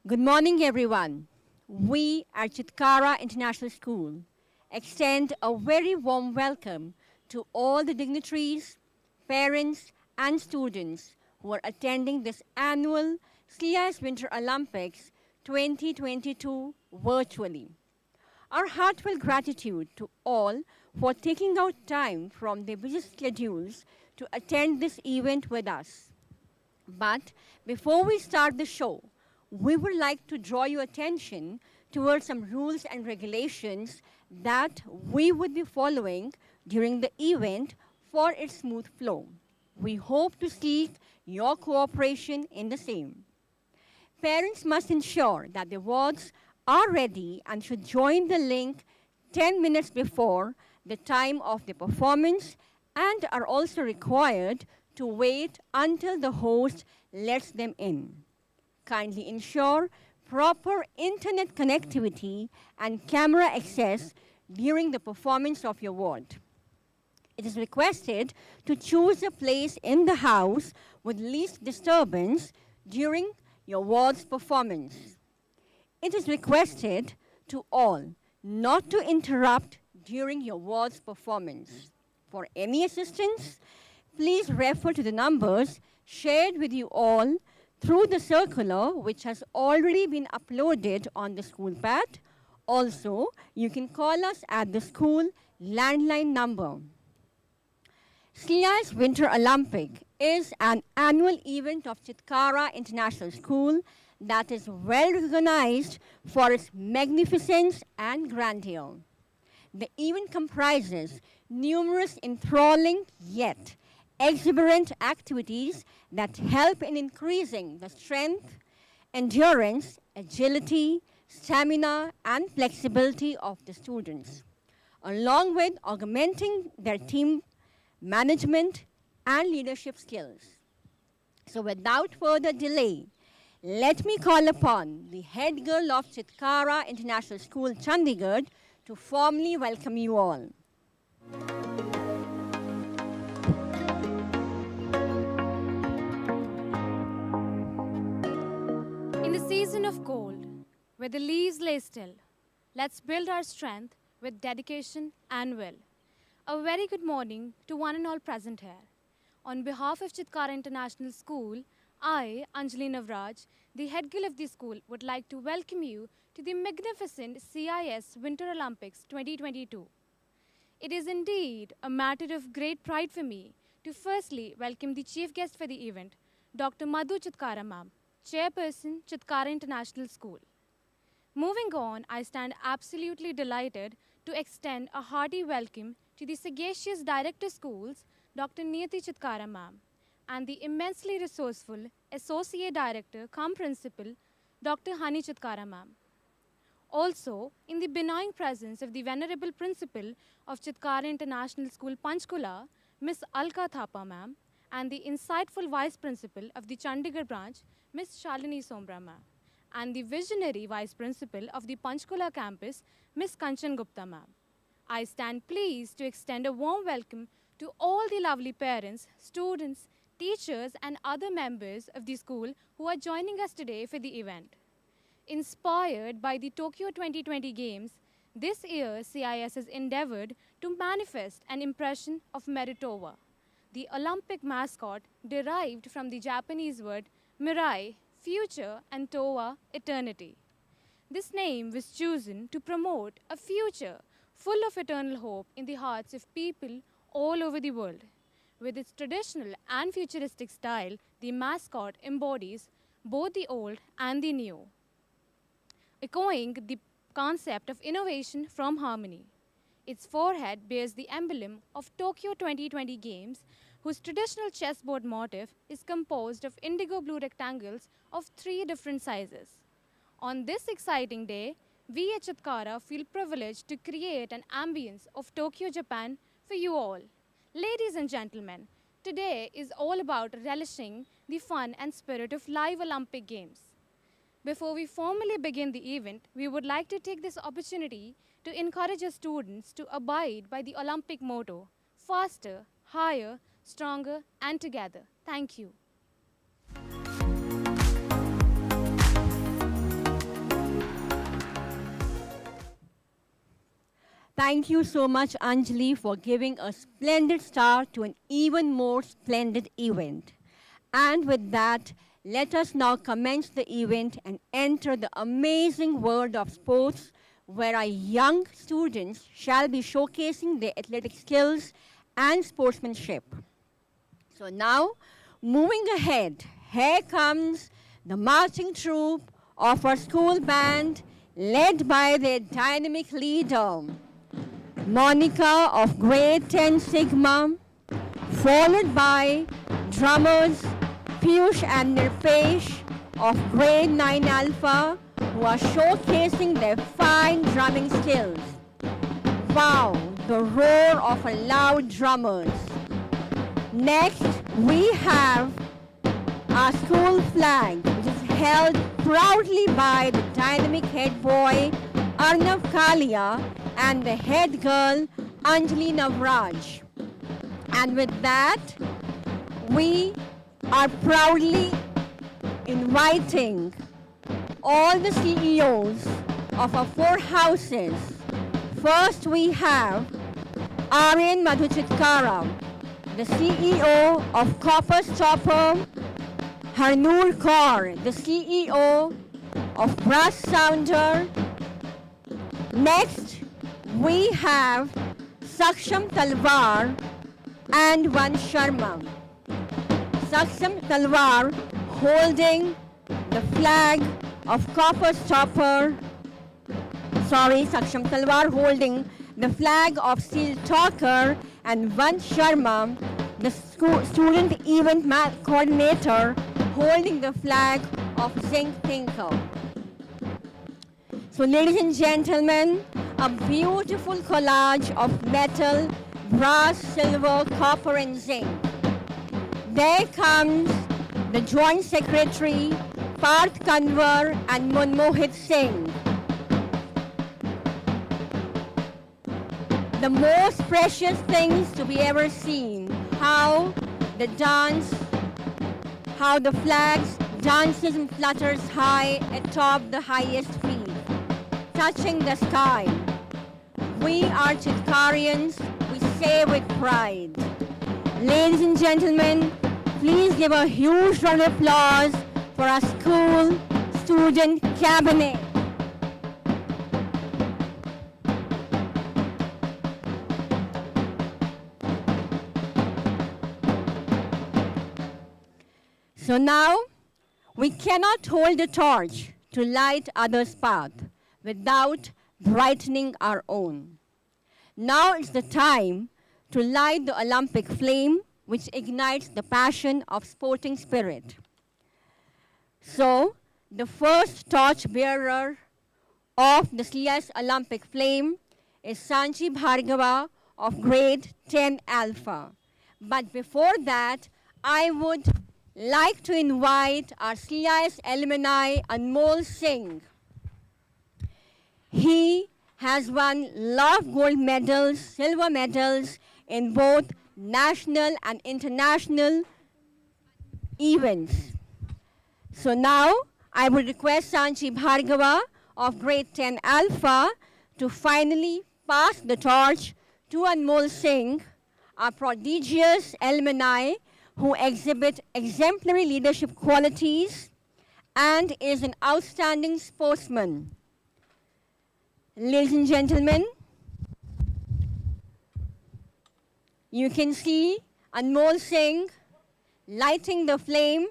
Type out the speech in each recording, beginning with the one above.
Good morning, everyone. We at Chitkara International School extend a very warm welcome to all the dignitaries, parents, and students who are attending this annual CIS Winter Olympics 2022 virtually. Our heartfelt gratitude to all for taking out time from their busy schedules to attend this event with us. But before we start the show, we would like to draw your attention towards some rules and regulations that we would be following during the event for its smooth flow. We hope to seek your cooperation in the same. Parents must ensure that the wards are ready and should join the link 10 minutes before the time of the performance and are also required to wait until the host lets them in. Kindly ensure proper internet connectivity and camera access during the performance of your ward. It is requested to choose a place in the house with least disturbance during your ward's performance. It is requested to all not to interrupt during your ward's performance. For any assistance, please refer to the numbers shared with you all through the circular which has already been uploaded on the school pad. Also, you can call us at the school landline number. CIS Winter Olympic is an annual event of Chitkara International School that is well recognized for its magnificence and grandeur. The event comprises numerous enthralling yet exuberant activities that help in increasing the strength, endurance, agility, stamina, and flexibility of the students, along with augmenting their team management and leadership skills. So without further delay, let me call upon the head girl of Chitkara International School, Chandigarh, to formally welcome you all. In the season of cold, where the leaves lay still, let's build our strength with dedication and will. A very good morning to one and all present here. On behalf of Chitkara International School, I, Anjali Navraj, the head girl of the school, would like to welcome you to the magnificent CIS Winter Olympics 2022. It is indeed a matter of great pride for me to firstly welcome the chief guest for the event, Dr. Madhu Chitkara ma'am, Chairperson, Chitkara International School. Moving on, I stand absolutely delighted to extend a hearty welcome to the sagacious Director Schools, Dr. Niyati Chitkara ma'am, and the immensely resourceful Associate Director cum Principal, Dr. Hani Chitkara ma'am. Also, in the benign presence of the Venerable Principal of Chitkara International School, Panchkula, Miss Alka Thapa ma'am, and the insightful Vice Principal of the Chandigarh branch, Miss Shalini Somra ma'am, and the visionary Vice Principal of the Panchkula campus, Miss Kanchan Gupta ma'am. I stand pleased to extend a warm welcome to all the lovely parents, students, teachers, and other members of the school who are joining us today for the event. Inspired by the Tokyo 2020 Games, this year CIS has endeavored to manifest an impression of Meritova, the Olympic mascot derived from the Japanese word mirai, future, and towa, eternity. This name was chosen to promote a future full of eternal hope in the hearts of people all over the world. With its traditional and futuristic style, the mascot embodies both the old and the new, echoing the concept of innovation from harmony. Its forehead bears the emblem of Tokyo 2020 Games, whose traditional chessboard motif is composed of indigo blue rectangles of 3 different sizes. On this exciting day, we at Chitkara feel privileged to create an ambience of Tokyo, Japan for you all. Ladies and gentlemen, today is all about relishing the fun and spirit of live Olympic Games. Before we formally begin the event, we would like to take this opportunity to encourage our students to abide by the Olympic motto, faster, higher, stronger, and together. Thank you. thank you so much, Anjali, for giving a splendid start to an even more splendid event. And with that, let us now commence the event and enter the amazing world of sports, where our young students shall be showcasing their athletic skills and sportsmanship. So now, moving ahead, here comes the marching troupe of our school band, led by their dynamic leader, Monica of grade 10 Sigma, followed by drummers Piyush and Nirpesh of grade 9 Alpha, who are showcasing their fine drumming skills. Wow, the roar of a loud drummers. Next, we have our school flag, which is held proudly by the dynamic head boy Arnav Kalia and the head girl Anjali Navraj. And with that, we are proudly inviting all the CEOs of our 4 houses. First, we have Aryan Madhu Chitkara, the CEO of Copper Stopper, Harnoor Kaur, the CEO of Brass Sounder. Next, we have Saksham Talwar and Van Sharma. Saksham Talwar holding the flag of Copper Stopper. Saksham Talwar holding the flag of Steel Talker, and Van Sharma, the student event coordinator, holding the flag of Zinc Thinker. So ladies and gentlemen, a beautiful collage of metal, brass, silver, copper and zinc. There comes the Joint Secretary, Parth Kanwar and Manmohit Singh. The most precious things to be ever seen, how the dance, how the flags dances and flutters high atop the highest peak, touching the sky. We are Chitkarians, we say with pride. Ladies and gentlemen, please give a huge round of applause for our school student cabinet. So now, we cannot hold a torch to light others' path without brightening our own. Now it's the time to light the Olympic flame, which ignites the passion of sporting spirit. So, the first torch bearer of the CIS Olympic flame is Sanchi Bhargava of grade 10 Alpha. But before that, I would like to invite our CIS alumni Anmol Singh. He has won a lot of gold medals, silver medals in both national and international events. So now I would request Sanchi Bhargava of grade 10 Alpha to finally pass the torch to Anmol Singh, our prodigious alumni who exhibit exemplary leadership qualities and is an outstanding sportsman. Ladies and gentlemen, you can see Anmol Singh lighting the flame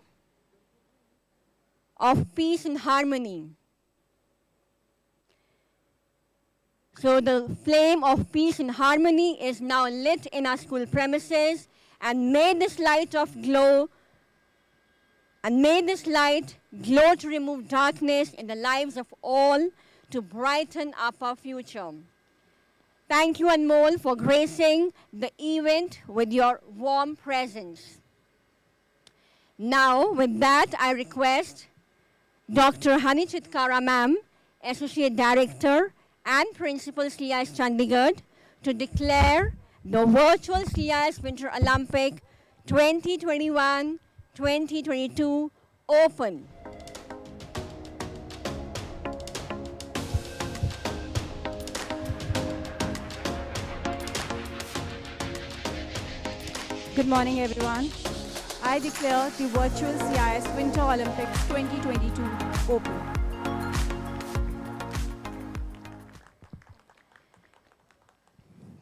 of peace and harmony. So the flame of peace and harmony is now lit in our school premises, and may this light glow to remove darkness in the lives of all, to brighten up our future. Thank you, Anmol, for gracing the event with your warm presence. Now, with that, I request Dr. Hani Chitkara Ma'am, Associate Director and Principal CIS Chandigarh, to declare the virtual CIS Winter Olympic 2021-2022 open. Good morning, everyone. I declare the Virtual CIS Winter Olympics 2022 open.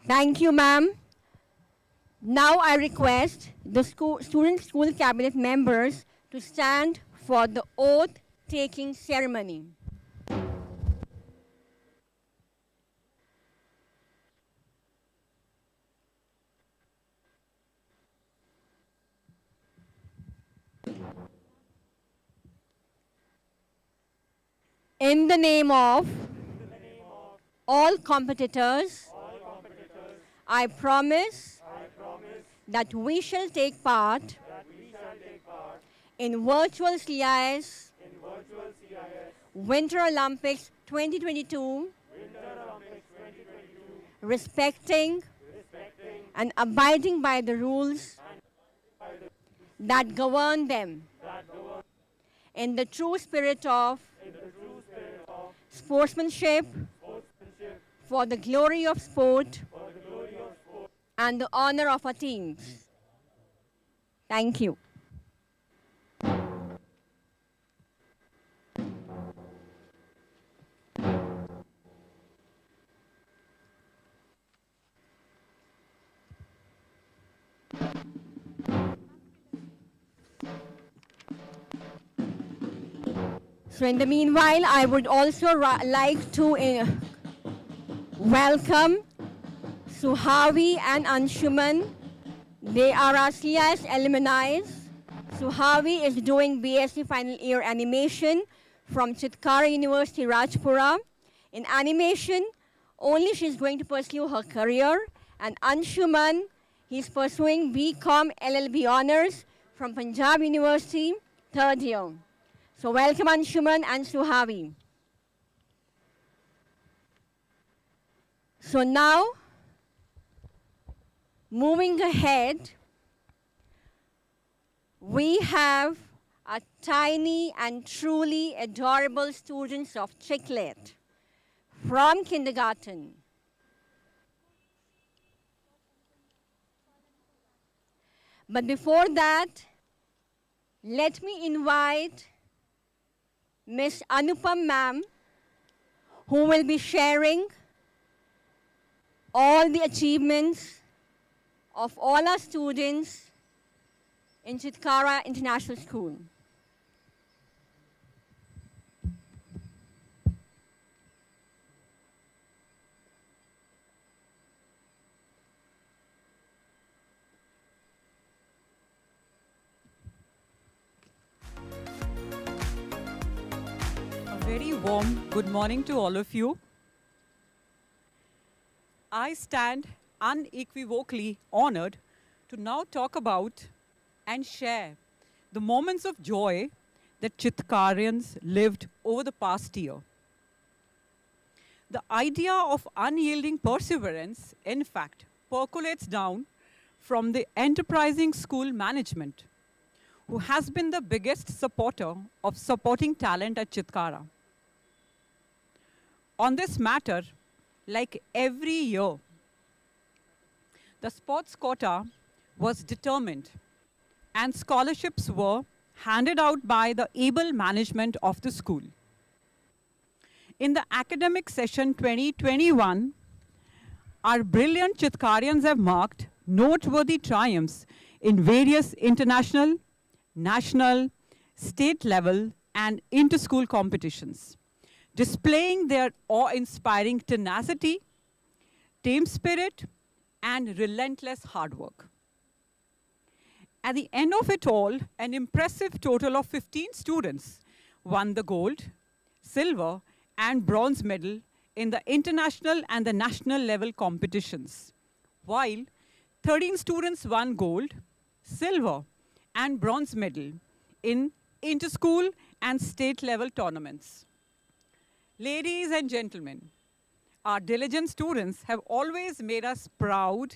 Thank you, ma'am. Now I request the student school cabinet members to stand for the oath-taking ceremony. In the name of all competitors, I promise that we shall take part in Virtual CIS Winter Olympics 2022, respecting and abiding by the rules that govern them in the true spirit of sportsmanship, for the glory of sport, and the honor of our teams. Thank you. So in the meanwhile, I would also like to welcome Suhavi and Anshuman. They are our CIS alumni. Suhavi is doing BSc final year animation from Chitkara University, Rajpura. In animation, only she's going to pursue her career. And Anshuman, he's pursuing BCom LLB honors from Punjab University, third year. So welcome Anshuman and Suhavi. So now, moving ahead, we have a tiny and truly adorable students of Chicklet from kindergarten. But before that, let me invite Miss Anupam ma'am, who will be sharing all the achievements of all our students in Chitkara International School. Very warm good morning to all of you. I stand unequivocally honored to now talk about and share the moments of joy that Chitkarians lived over the past year. The idea of unyielding perseverance, in fact, percolates down from the enterprising school management, who has been the biggest supporter of supporting talent at Chitkara. On this matter, like every year, the sports quota was determined and scholarships were handed out by the able management of the school. In the academic session 2021, our brilliant Chitkarians have marked noteworthy triumphs in various international, national, state level, and inter-school competitions, displaying their awe-inspiring tenacity, team spirit, and relentless hard work. At the end of it all, an impressive total of 15 students won the gold, silver, and bronze medal in the international and the national level competitions, while 13 students won gold, silver, and bronze medal in inter-school and state level tournaments. Ladies and gentlemen, our diligent students have always made us proud,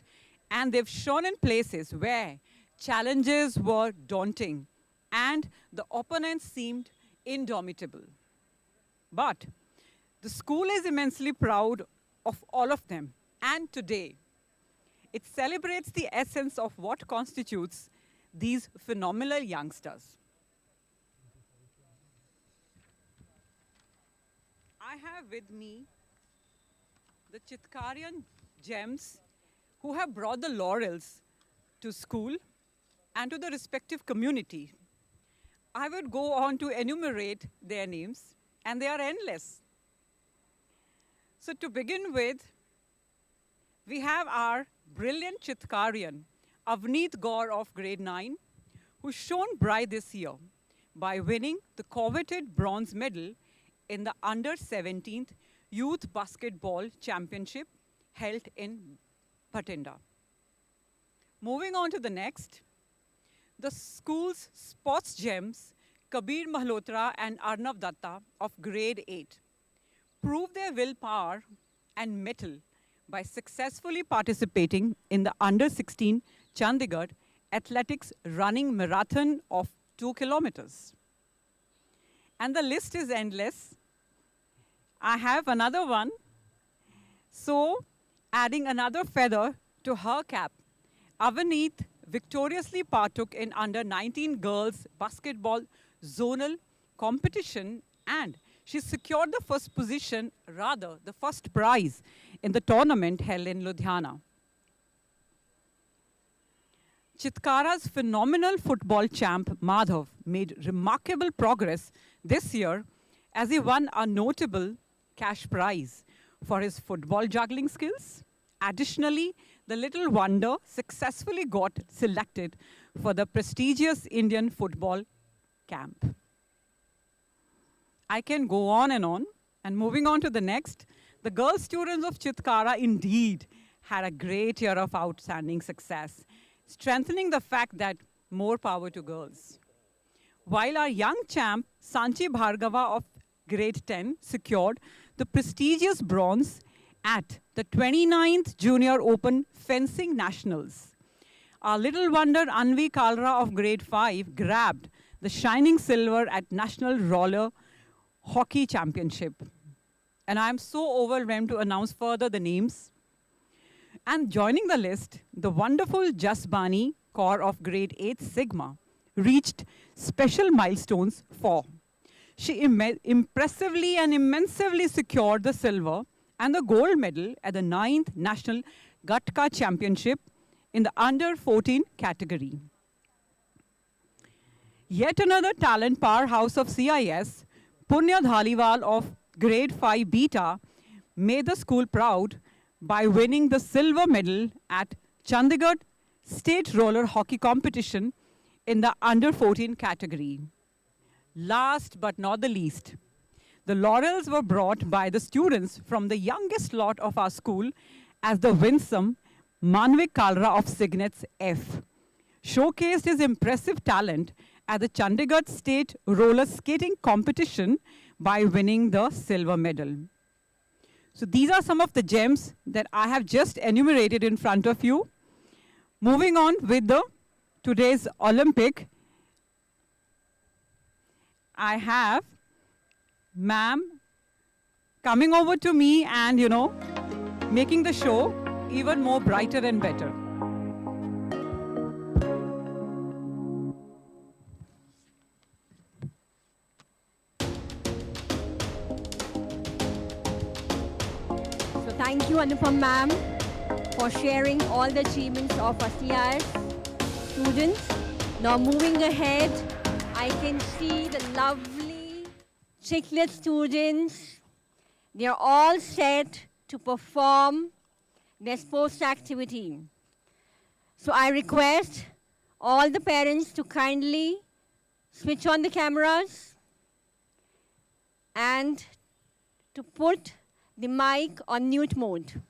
and they've shone in places where challenges were daunting and the opponents seemed indomitable. But the school is immensely proud of all of them. And today, It celebrates the essence of what constitutes these phenomenal youngsters. I have with me the Chitkarian gems who have brought the laurels to school and to the respective community. I would go on to enumerate their names, and they are endless. So to begin with, we have our brilliant Chitkarian, Avneet Gaur of grade 9, who shone bright this year by winning the coveted bronze medal in the under-17th Youth Basketball Championship held in Bhatinda. Moving on to the next, the school's sports gems, Kabir Malhotra and Arnav Datta of grade 8, proved their willpower and mettle by successfully participating in the under-16 Chandigarh athletics running marathon of 2 kilometers. And the list is endless. I have another one. So, adding another feather to her cap, Avneet victoriously partook in under-19 girls basketball zonal competition, and she secured the first position, rather the first prize, in the tournament held in Ludhiana. Chitkara's phenomenal football champ Madhav made remarkable progress this year as he won a notable cash prize for his football juggling skills. Additionally, the little wonder successfully got selected for the prestigious Indian football camp. I can go on. And moving on to the next, the girl students of Chitkara indeed had a great year of outstanding success, strengthening the fact that more power to girls. While our young champ, Sanchi Bhargava of grade 10, secured the prestigious bronze at the 29th Junior Open Fencing Nationals. Our little wonder, Anvi Kalra of grade 5, grabbed the shining silver at National Roller Hockey Championship. And I'm so overwhelmed to announce further the names. And joining the list, the wonderful Jasbani Kaur of grade 8 Sigma reached special milestones for. She impressively and immensely secured the silver and the gold medal at the 9th National Gatka Championship in the under-14 category. Yet another talent powerhouse of CIS, Punya Dhaliwal of grade 5 Beta, made the school proud by winning the silver medal at Chandigarh State Roller Hockey Competition in the under-14 category. Last but not the least, the laurels were brought by the students from the youngest lot of our school as the winsome Manvik Kalra of Signets F showcased his impressive talent at the Chandigarh State Roller Skating Competition by winning the silver medal. So these are some of the gems that I have just enumerated in front of you. Moving on with today's Olympic, I have ma'am coming over to me and, making the show even more brighter and better. So thank you, Anupam ma'am, for sharing all the achievements of our CIS students. Now moving ahead, I can see the lovely Chicklet students. They are all set to perform their sports activity. So I request all the parents to kindly switch on the cameras and to put the mic on mute mode.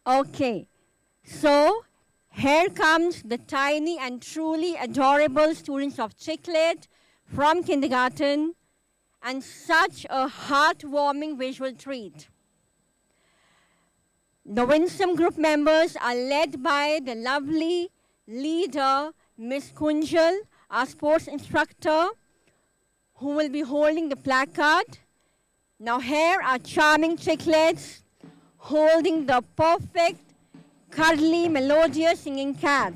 Okay, so here comes the tiny and truly adorable students of Chicklet from kindergarten, and such a heartwarming visual treat. The Winsome group members are led by the lovely leader, Miss Kunjal, our sports instructor, who will be holding the placard. Now here are charming Chicklets holding the perfect cuddly, melodious singing cat.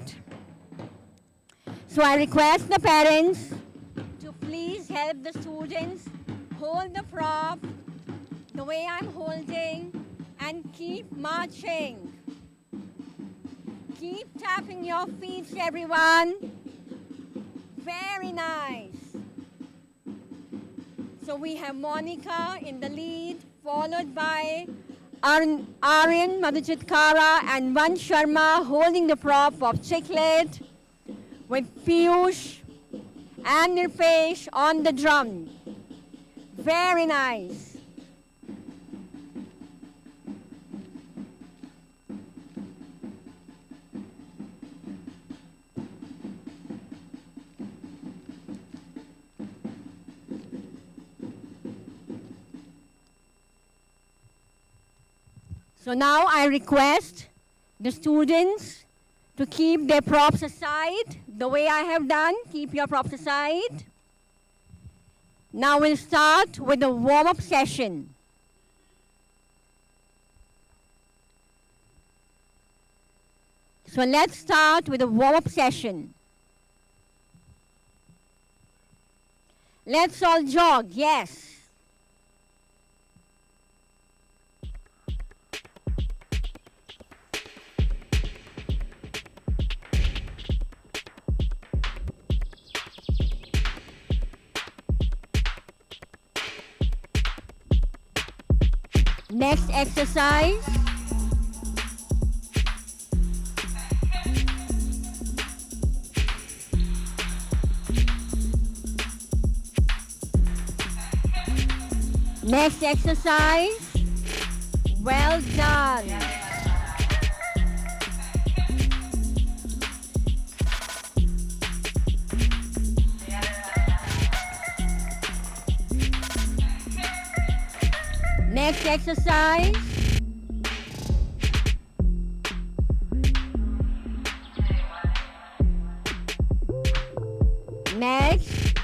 So I request the parents to please help the students hold the prop the way I'm holding and keep marching. Keep tapping your feet, everyone. Very nice. So we have Monica in the lead, followed by Aryan, Mother Chitkara, and Van Sharma holding the prop of Chiclet, with Piyush and Nirpesh on the drum. Very nice. So now I request the students to keep their props aside, the way I have done. Keep your props aside. Now we'll start with the warm-up session. So let's start with the warm-up session. Let's all jog, yes. Next exercise. Next exercise. Well done. Next exercise. Next.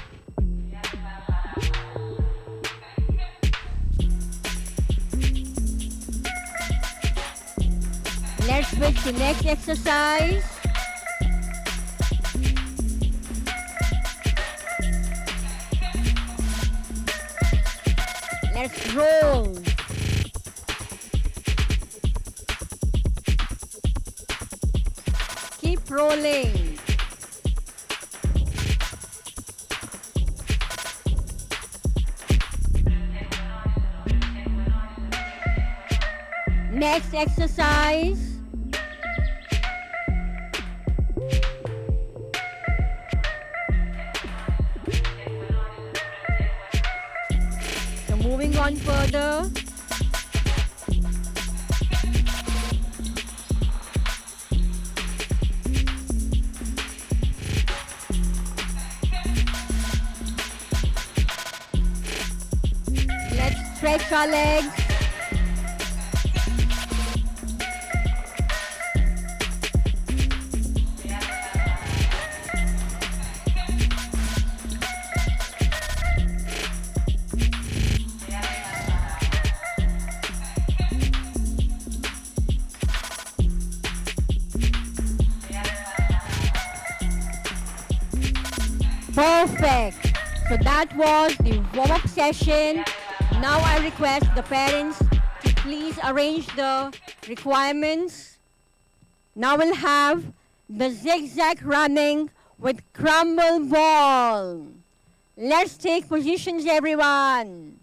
Let's switch to next exercise. Let's roll. Keep rolling. Next exercise. Moving on further. Let's stretch our legs. Perfect. So that was the warm-up session. Now I request the parents to please arrange the requirements. Now we'll have the zigzag running with crumble ball. Let's take positions, everyone.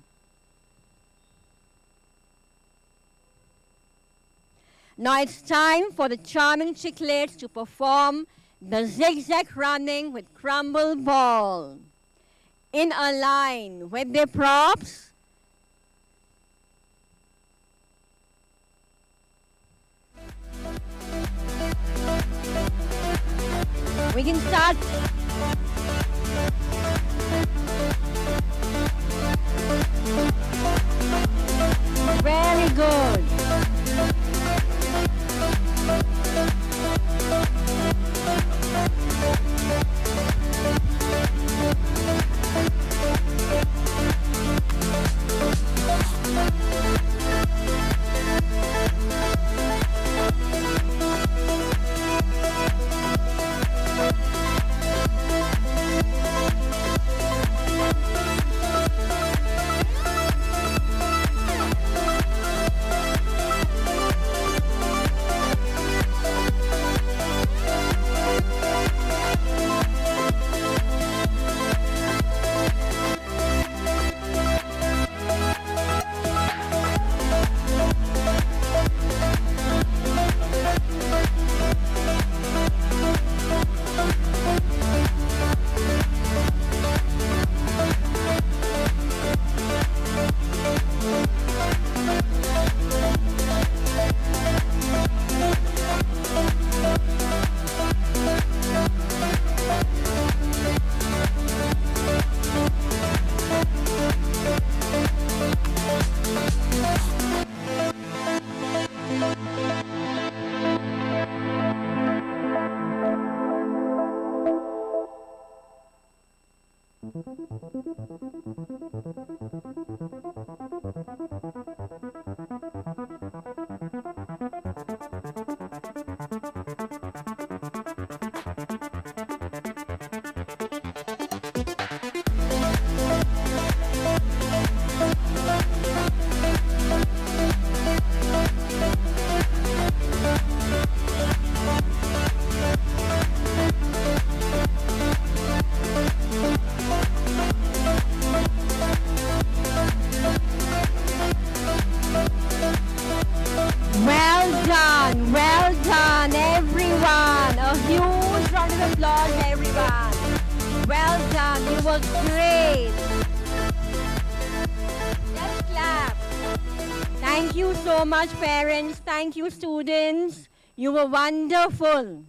Now it's time for the charming chiclets to perform the zigzag running with crumble ball in a line with their props. We can start. Very good. were great. Just clap. Thank you so much, parents. Thank you, students. You were wonderful.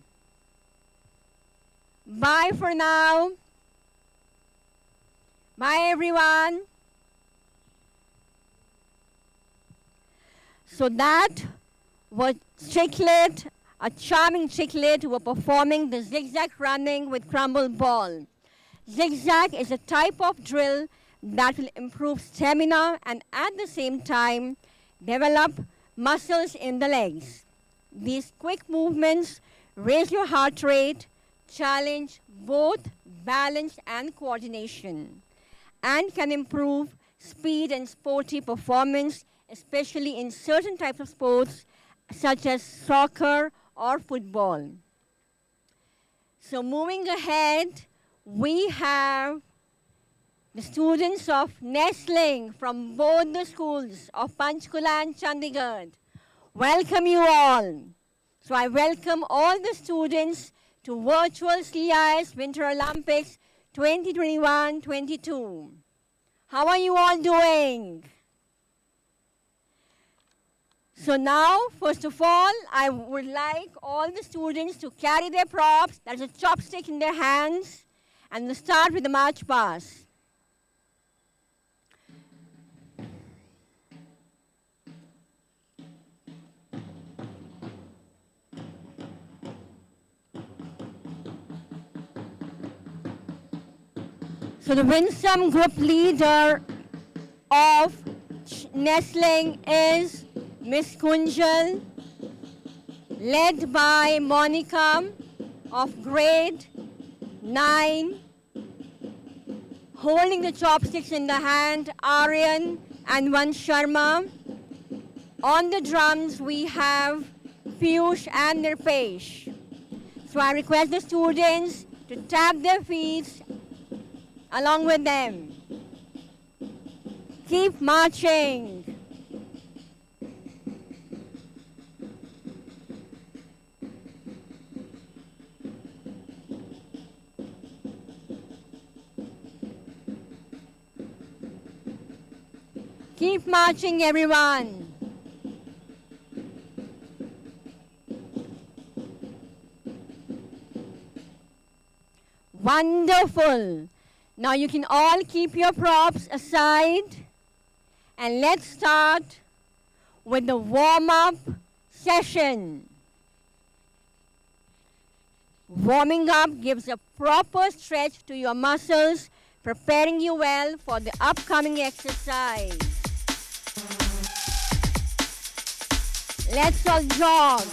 Bye for now. Bye, everyone. So that was Chiclet, a charming Chiclet who were performing the zigzag running with crumble ball. Zigzag is a type of drill that will improve stamina and at the same time develop muscles in the legs. These quick movements raise your heart rate, challenge both balance and coordination, and can improve speed and sporty performance, especially in certain types of sports such as soccer or football. So moving ahead, we have the students of Nestling from both the schools of Panchkula and Chandigarh. Welcome you all. So I welcome all the students to Virtual CIS Winter Olympics 2021-22. How are you all doing? So now, first of all, I would like all the students to carry their props, that's a chopstick in their hands, and we'll start with the march pass. So the Winsome group leader of Nestling is Miss Kunjal, led by Monica of grade 9, holding the chopsticks in the hand, Aryan and Van Sharma. On the drums we have Piyush and Nirpesh. So I request the students to tap their feet along with them. Keep marching. Keep marching, everyone. Wonderful. Now you can all keep your props aside and let's start with the warm-up session. Warming up gives a proper stretch to your muscles, preparing you well for the upcoming exercise. Let's all jog.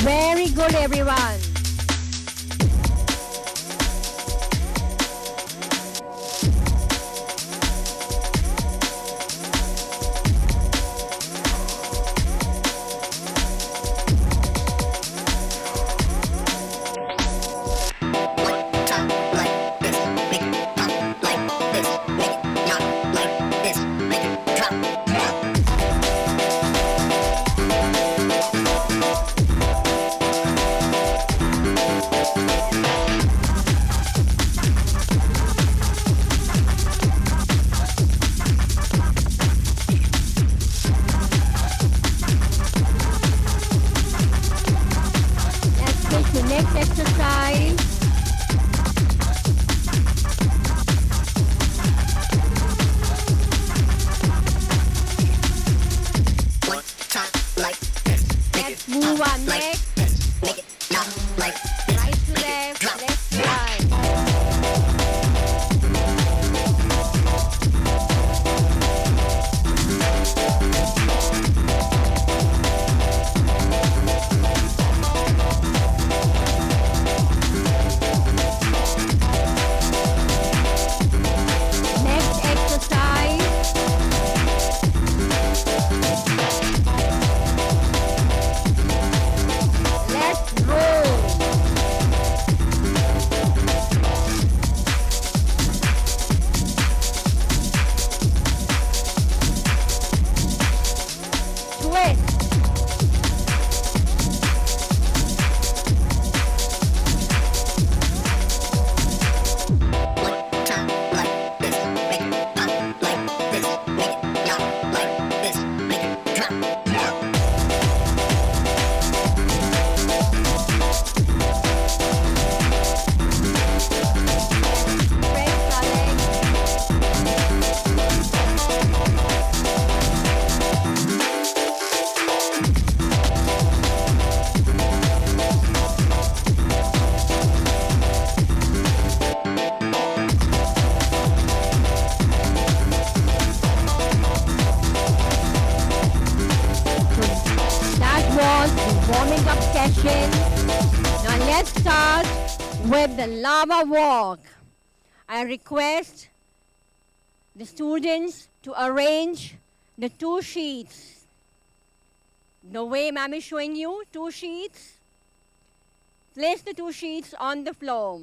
Very good, everyone. warming-up session. Now let's start with the lava walk. I request the students to arrange the 2 sheets. The way ma'am is showing you, 2 sheets. Place the 2 sheets on the floor.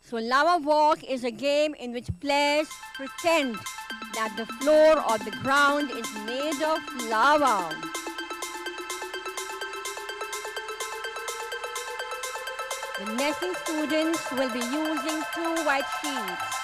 So lava walk is a game in which players pretend that the floor or the ground is made of lava. The nesting students will be using 2 white sheets.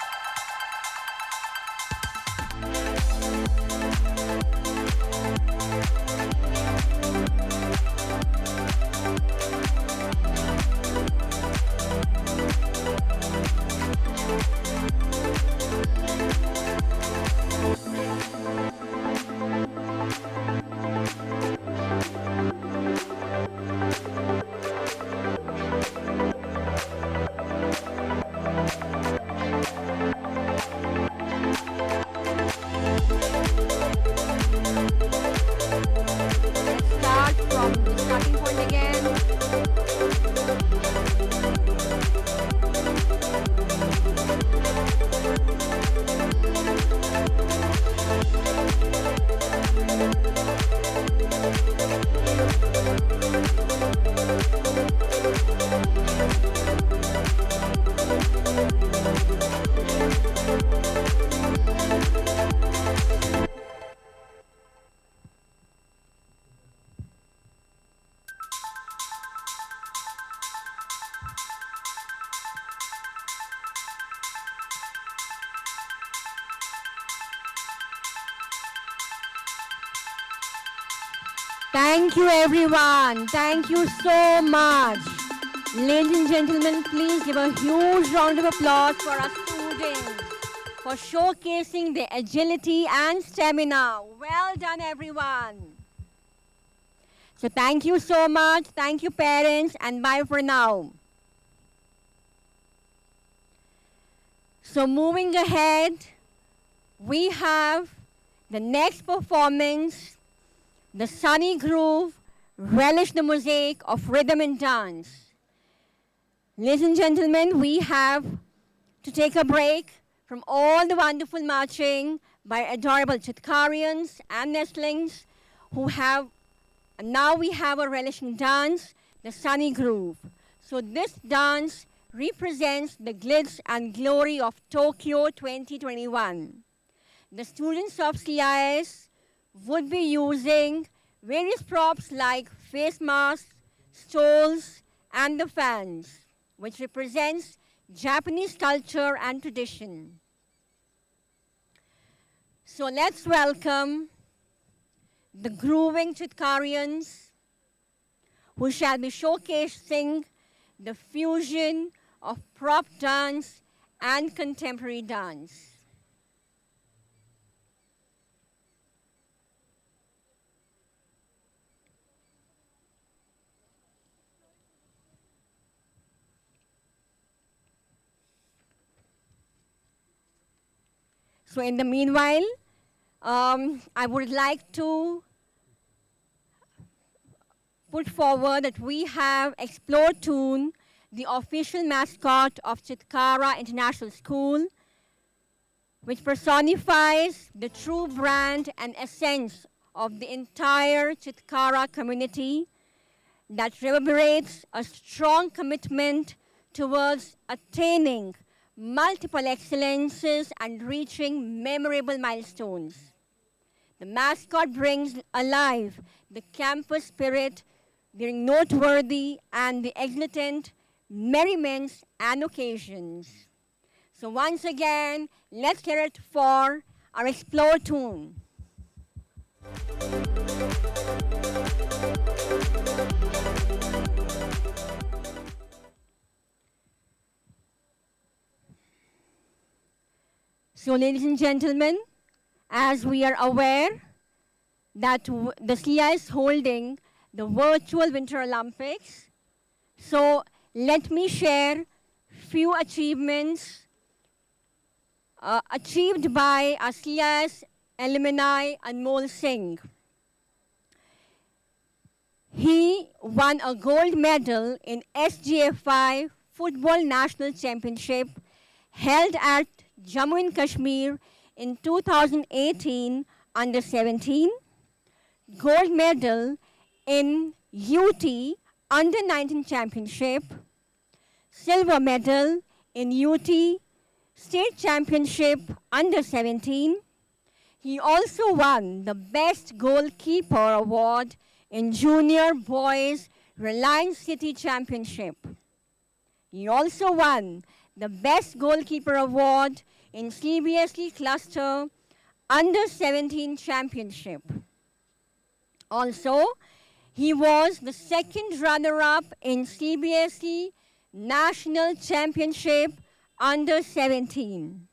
Thank you everyone. Thank you so much. Ladies and gentlemen, please give a huge round of applause for our students for showcasing their agility and stamina. Well done everyone. So thank you so much. Thank you parents, and bye for now. So moving ahead, we have the next performance. The sunny groove, relish the mosaic of rhythm and dance. Ladies and gentlemen, we have to take a break from all the wonderful marching by adorable Chitkarians and nestlings and now we have a relishing dance, the sunny groove. So this dance represents the glitz and glory of Tokyo 2021. The students of CIS would be using various props like face masks, stoles, and the fans, which represents Japanese culture and tradition. So let's welcome the grooving Chitkarians, who shall be showcasing the fusion of prop dance and contemporary dance. So in the meanwhile, I would like to put forward that we have Explore Toon, the official mascot of Chitkara International School, which personifies the true brand and essence of the entire Chitkara community that reverberates a strong commitment towards attaining multiple excellences and reaching memorable milestones. The mascot brings alive the campus spirit during noteworthy and the exultant merriments and occasions. So once again, let's hear it for our Explore Toon. So ladies and gentlemen, as we are aware that the CIS is holding the Virtual Winter Olympics, so let me share few achievements achieved by our CIS alumni Anmol Singh. He won a gold medal in SGFI Football National Championship held at Jammu and Kashmir in 2018 under 17, gold medal in UT under 19 championship, silver medal in UT state championship under 17. He also won the best goalkeeper award in junior boys Reliance City championship. He also won the best goalkeeper award in CBSE cluster under 17 championship. Also, he was the second runner-up in CBSE national championship under 17.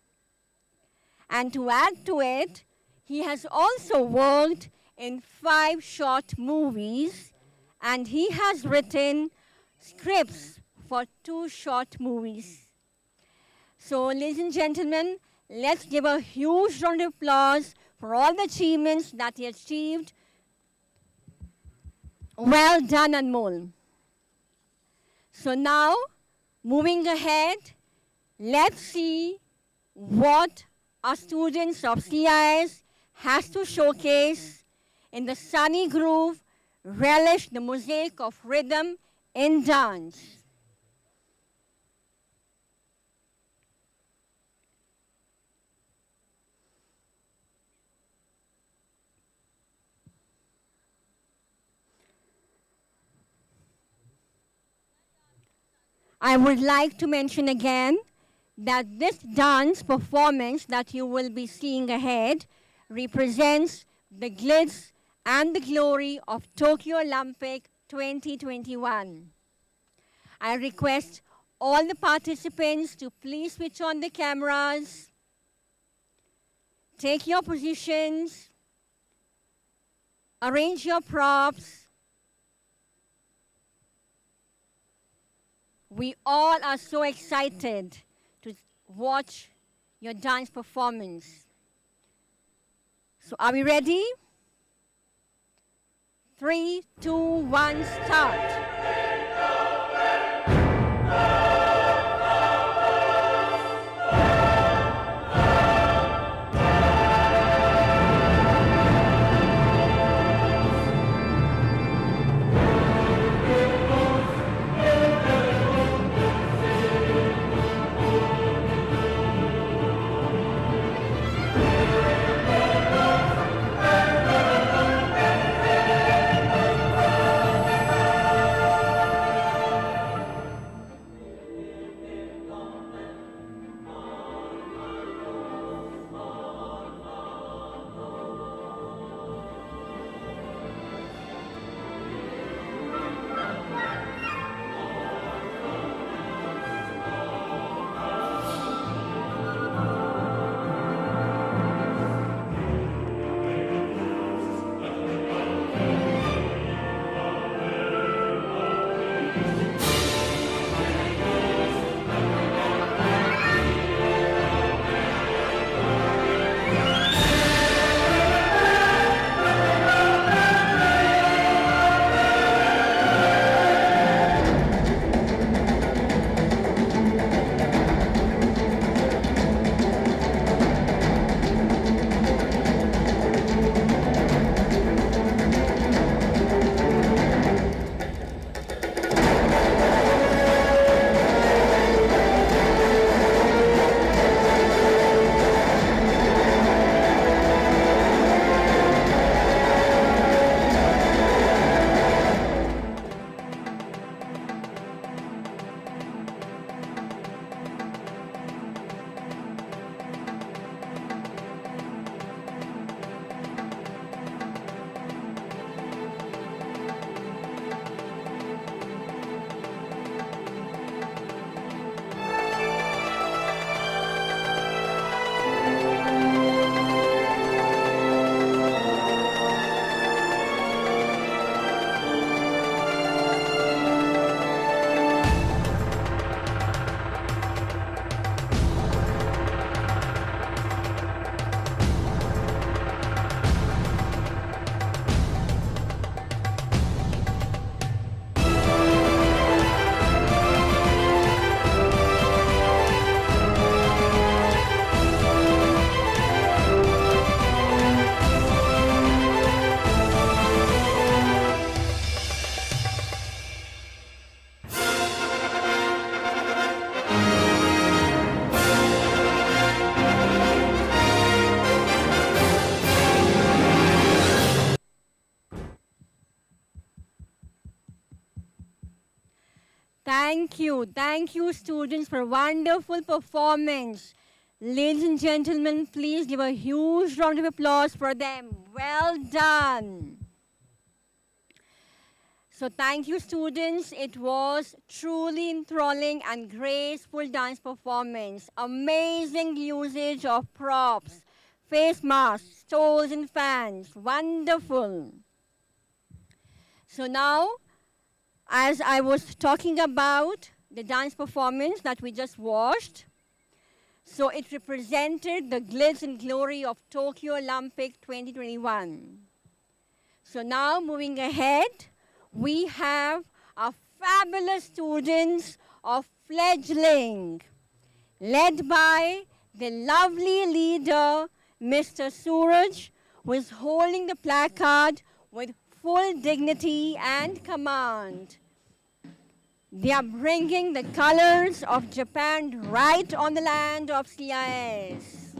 And to add to it, he has also worked in 5 short movies, and he has written scripts for 2 short movies. So, ladies and gentlemen, let's give a huge round of applause for all the achievements that he achieved. Well done, Anmol. So now, moving ahead, let's see what our students of CIS has to showcase in the sunny groove, relish the mosaic of rhythm in dance. I would like to mention again that this dance performance that you will be seeing ahead represents the glitz and the glory of Tokyo Olympic 2021. I request all the participants to please switch on the cameras, take your positions, arrange your props. We all are so excited to watch your dance performance. So are we ready? 3, 2, 1, start. Thank you. Thank you, students, for wonderful performance. Ladies and gentlemen, please give a huge round of applause for them. Well done. So thank you, students. It was truly enthralling and graceful dance performance. Amazing usage of props, face masks, stoles and fans. Wonderful. So now, as I was talking about the dance performance that we just watched, so it represented the glitz and glory of Tokyo Olympic 2021. So now, moving ahead, we have our fabulous students of fledgling, led by the lovely leader, Mr. Suraj, who is holding the placard with full dignity and command. They are bringing the colors of Japan right on the land of CIS.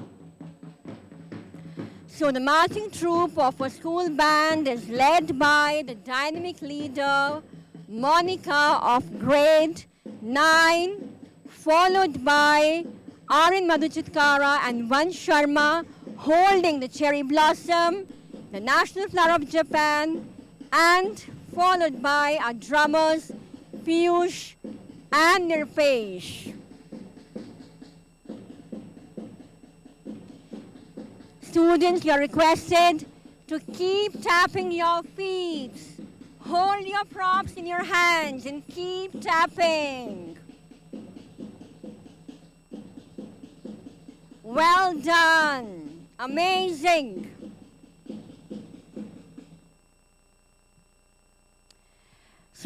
So the marching troupe of a school band is led by the dynamic leader, Monica of grade 9, followed by Arin Madhu Chitkara and Vansh Sharma holding the cherry blossom, the national flower of Japan, and followed by our drummers, Piyush and Nirpesh. Students, you are requested to keep tapping your feet. Hold your props in your hands and keep tapping. Well done. Amazing.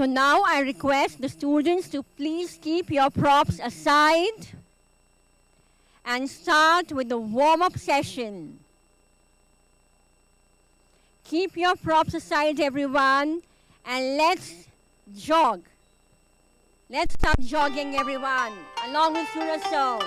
So now I request the students to please keep your props aside and start with the warm-up session. Keep your props aside, everyone, and let's jog. Let's start jogging, everyone, along with Surasol.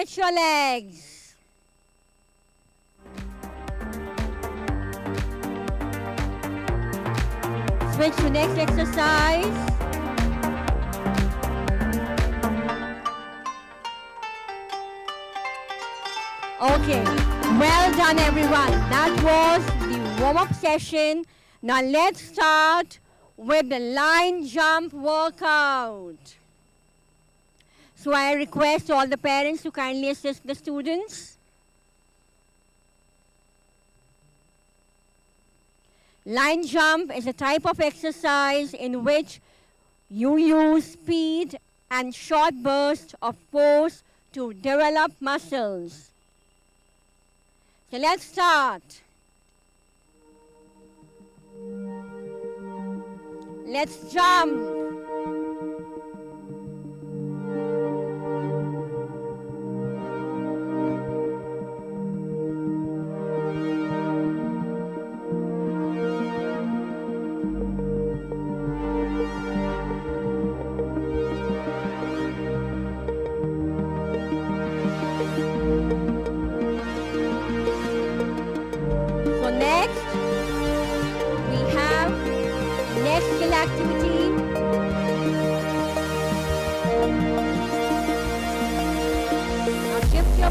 Stretch your legs. Switch to next exercise. Okay, well done everyone. That was the warm-up session. Now let's start with the line jump workout. So I request all the parents to kindly assist the students. Line jump is a type of exercise in which you use speed and short bursts of force to develop muscles. So let's start. Let's jump.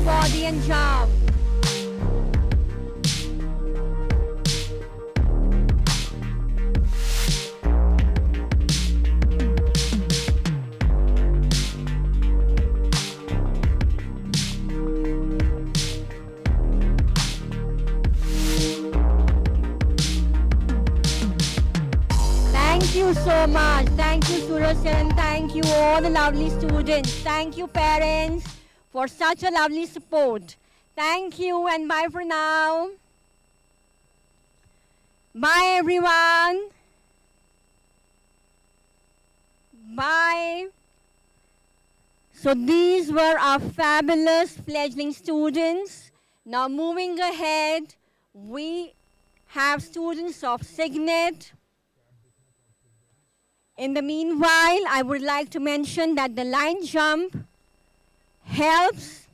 Body and jump. Thank you so much. Thank you, Suraj sir, and thank you all the lovely students. Thank you, parents, for such a lovely support. Thank you and bye for now. Bye everyone. Bye. So these were our fabulous fledgling students. Now moving ahead, we have students of Signet. In the meanwhile, I would like to mention that the line jump helps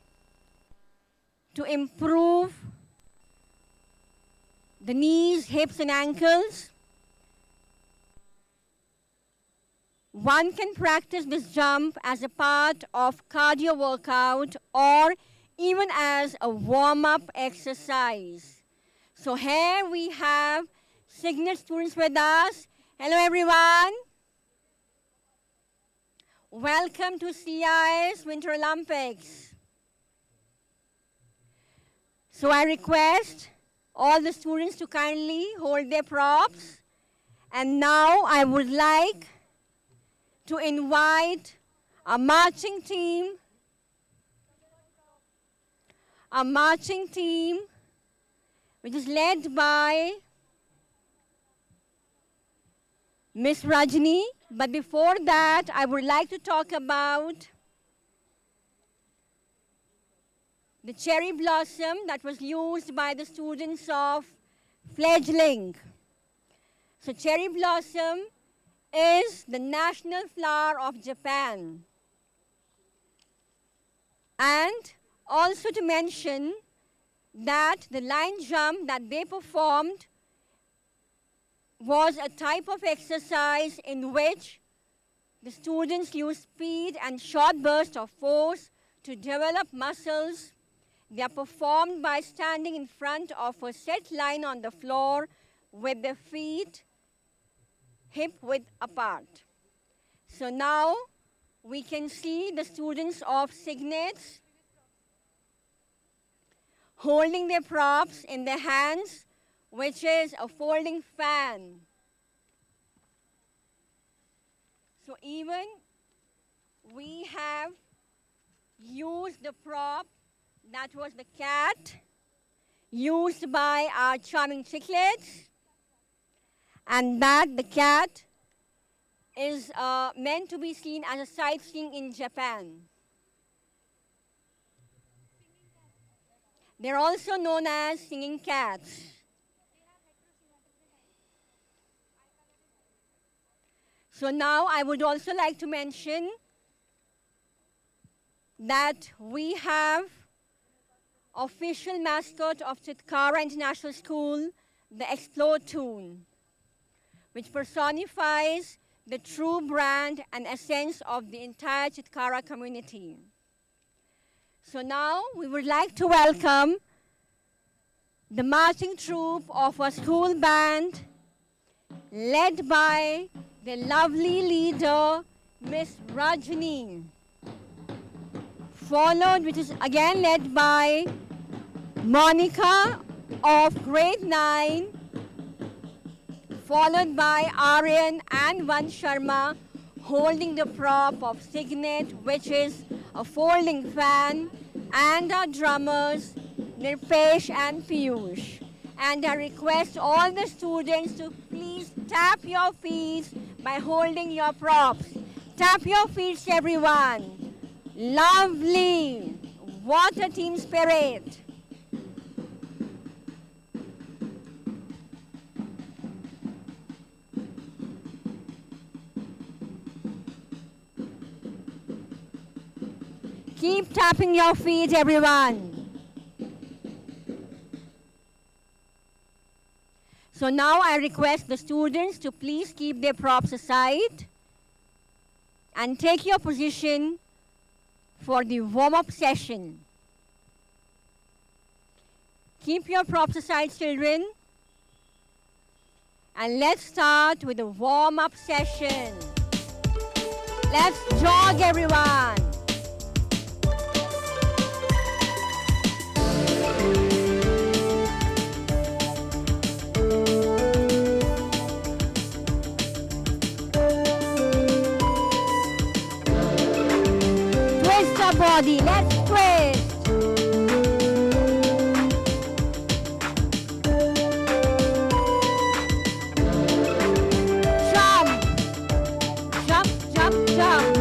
to improve the knees, hips, and ankles. One can practice this jump as a part of cardio workout or even as a warm-up exercise. So here we have Signet students with us. Hello everyone. Welcome to CIS Winter Olympics. So I request all the students to kindly hold their props. And now I would like to invite a marching team which is led by Miss Rajni. But before that, I would like to talk about the cherry blossom that was used by the students of fledgling. So cherry blossom is the national flower of Japan. And also to mention that the line jump that they performed was a type of exercise in which the students use speed and short bursts of force to develop muscles. They are performed by standing in front of a set line on the floor with their feet hip width apart. So now we can see the students of Signets holding their props in their hands, which is a folding fan. So even we have used the prop that was the cat used by our charming chicklets, and that the cat is meant to be seen as a sightseeing in Japan. They're also known as singing cats. So now I would also like to mention that we have official mascot of Chitkara International School, the Explode Tune, which personifies the true brand and essence of the entire Chitkara community. So now we would like to welcome the marching troupe of our school band, led by the lovely leader, Miss Rajani, followed, which is again led by Monica of grade 9, followed by Aryan and Van Sharma holding the prop of Signet, which is a folding fan, and our drummers, Nirpesh and Piyush. And I request all the students to please tap your feet by holding your props. Tap your feet, everyone. Lovely. What a team spirit. Keep tapping your feet, everyone. So now I request the students to please keep their props aside and take your position for the warm-up session. Keep your props aside, children. And let's start with the warm-up session. Let's jog, everyone. Body, let's twist. Jump, jump, jump, jump.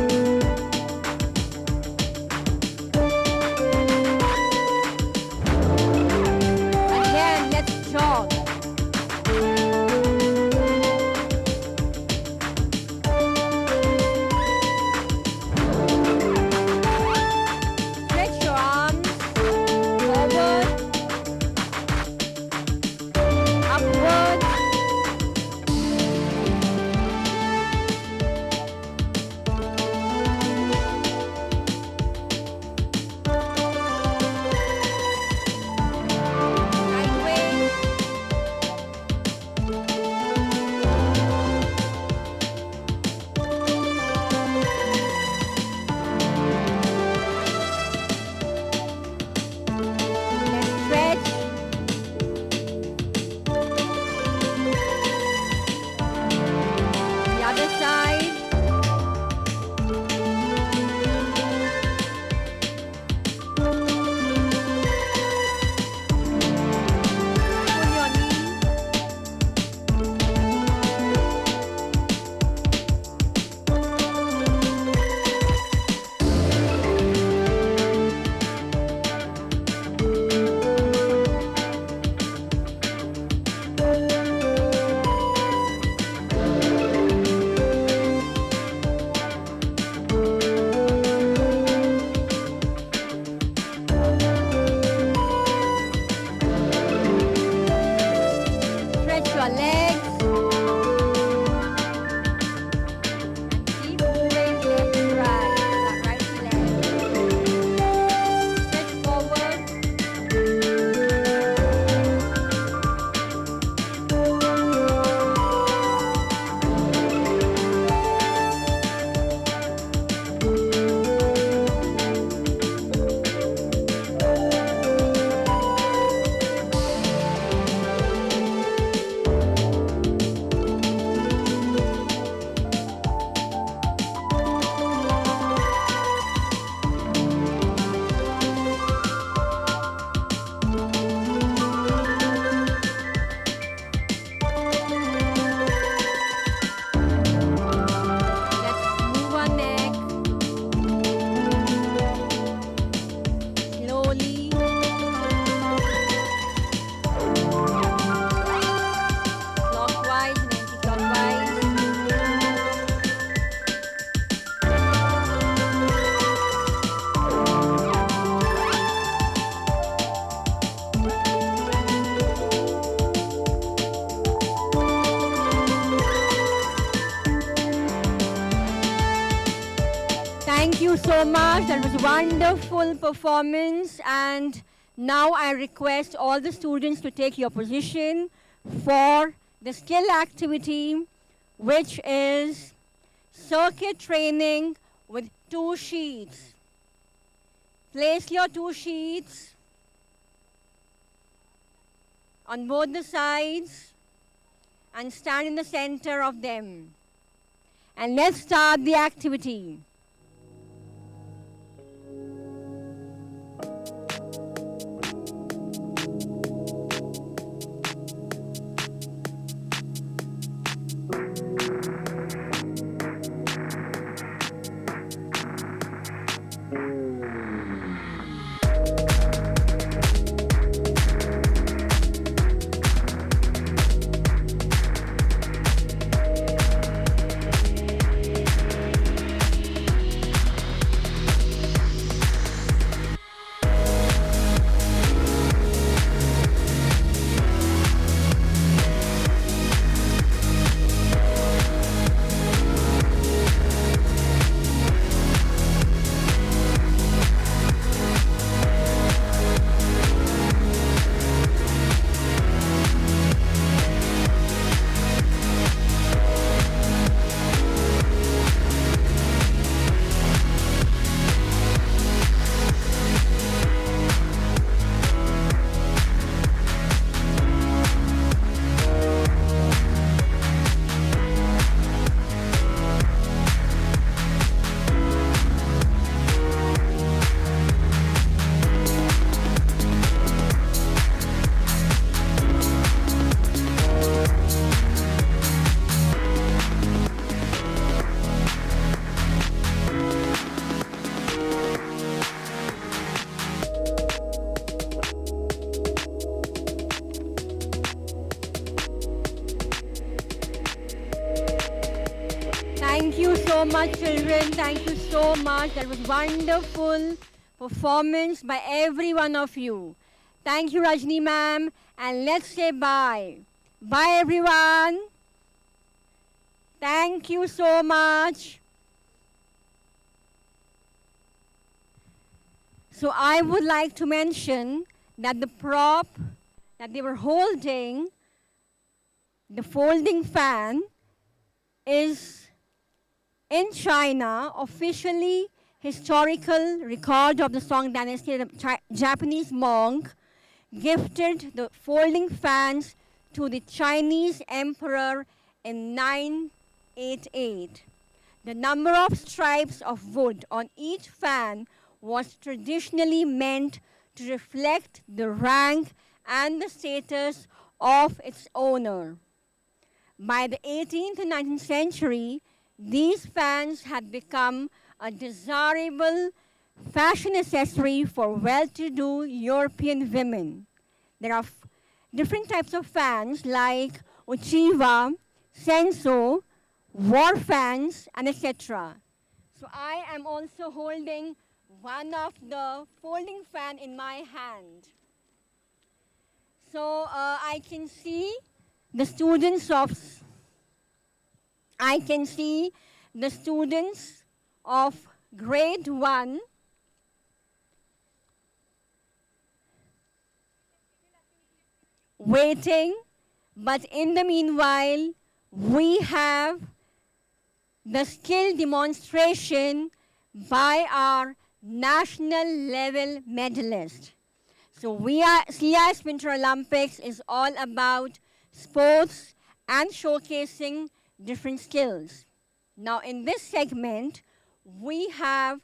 Again, let's jog. Thank you so much. That was a wonderful performance. And now I request all the students to take your position for the skill activity, which is circuit training with 2 sheets. Place your 2 sheets on both the sides and stand in the center of them. And let's start the activity. Thank you so much, children. Thank you so much. That was wonderful performance by every one of you. Thank you, Rajni ma'am. And let's say bye. Bye, everyone. Thank you so much. So I would like to mention that the prop that they were holding, the folding fan, is in China, officially historical record of the Song Dynasty. The Japanese monk gifted the folding fans to the Chinese emperor in 988. The number of stripes of wood on each fan was traditionally meant to reflect the rank and the status of its owner. By the 18th and 19th century, these fans had become a desirable fashion accessory for well-to-do European women. There are different types of fans like Uchiwa, Senso, war fans, and etc. So I am also holding one of the folding fan in my hand. So I can see the students of grade 1 waiting, but in the meanwhile, we have the skill demonstration by our national level medalist. So CIS Winter Olympics is all about sports and showcasing different skills. Now in this segment, we have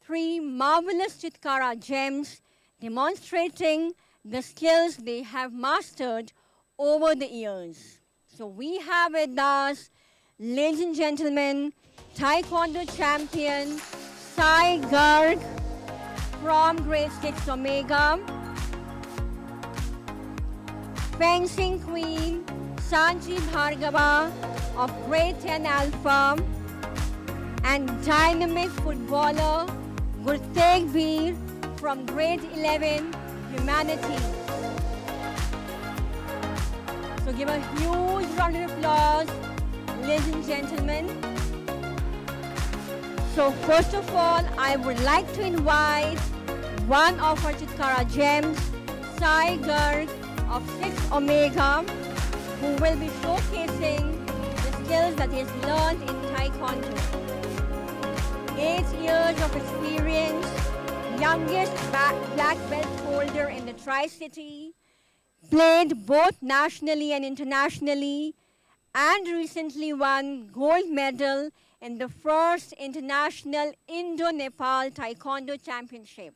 3 marvelous Chitkara gems demonstrating the skills they have mastered over the years. So we have with us, ladies and gentlemen, Taekwondo champion Sai Garg from grade 6 Omega, fencing queen Sanchi Bhargava of grade 10 Alpha, and dynamic footballer Gurteg Veer from grade 11 Humanities. So give a huge round of applause, ladies and gentlemen. So first of all, I would like to invite one of our Chitkara gems, Sai Garg of 6 Omega, who will be showcasing the skills that he has learned in Taekwondo. 8 years of experience, youngest black belt holder in the Tri-City, played both nationally and internationally, and recently won gold medal in the first International Indo-Nepal Taekwondo Championship.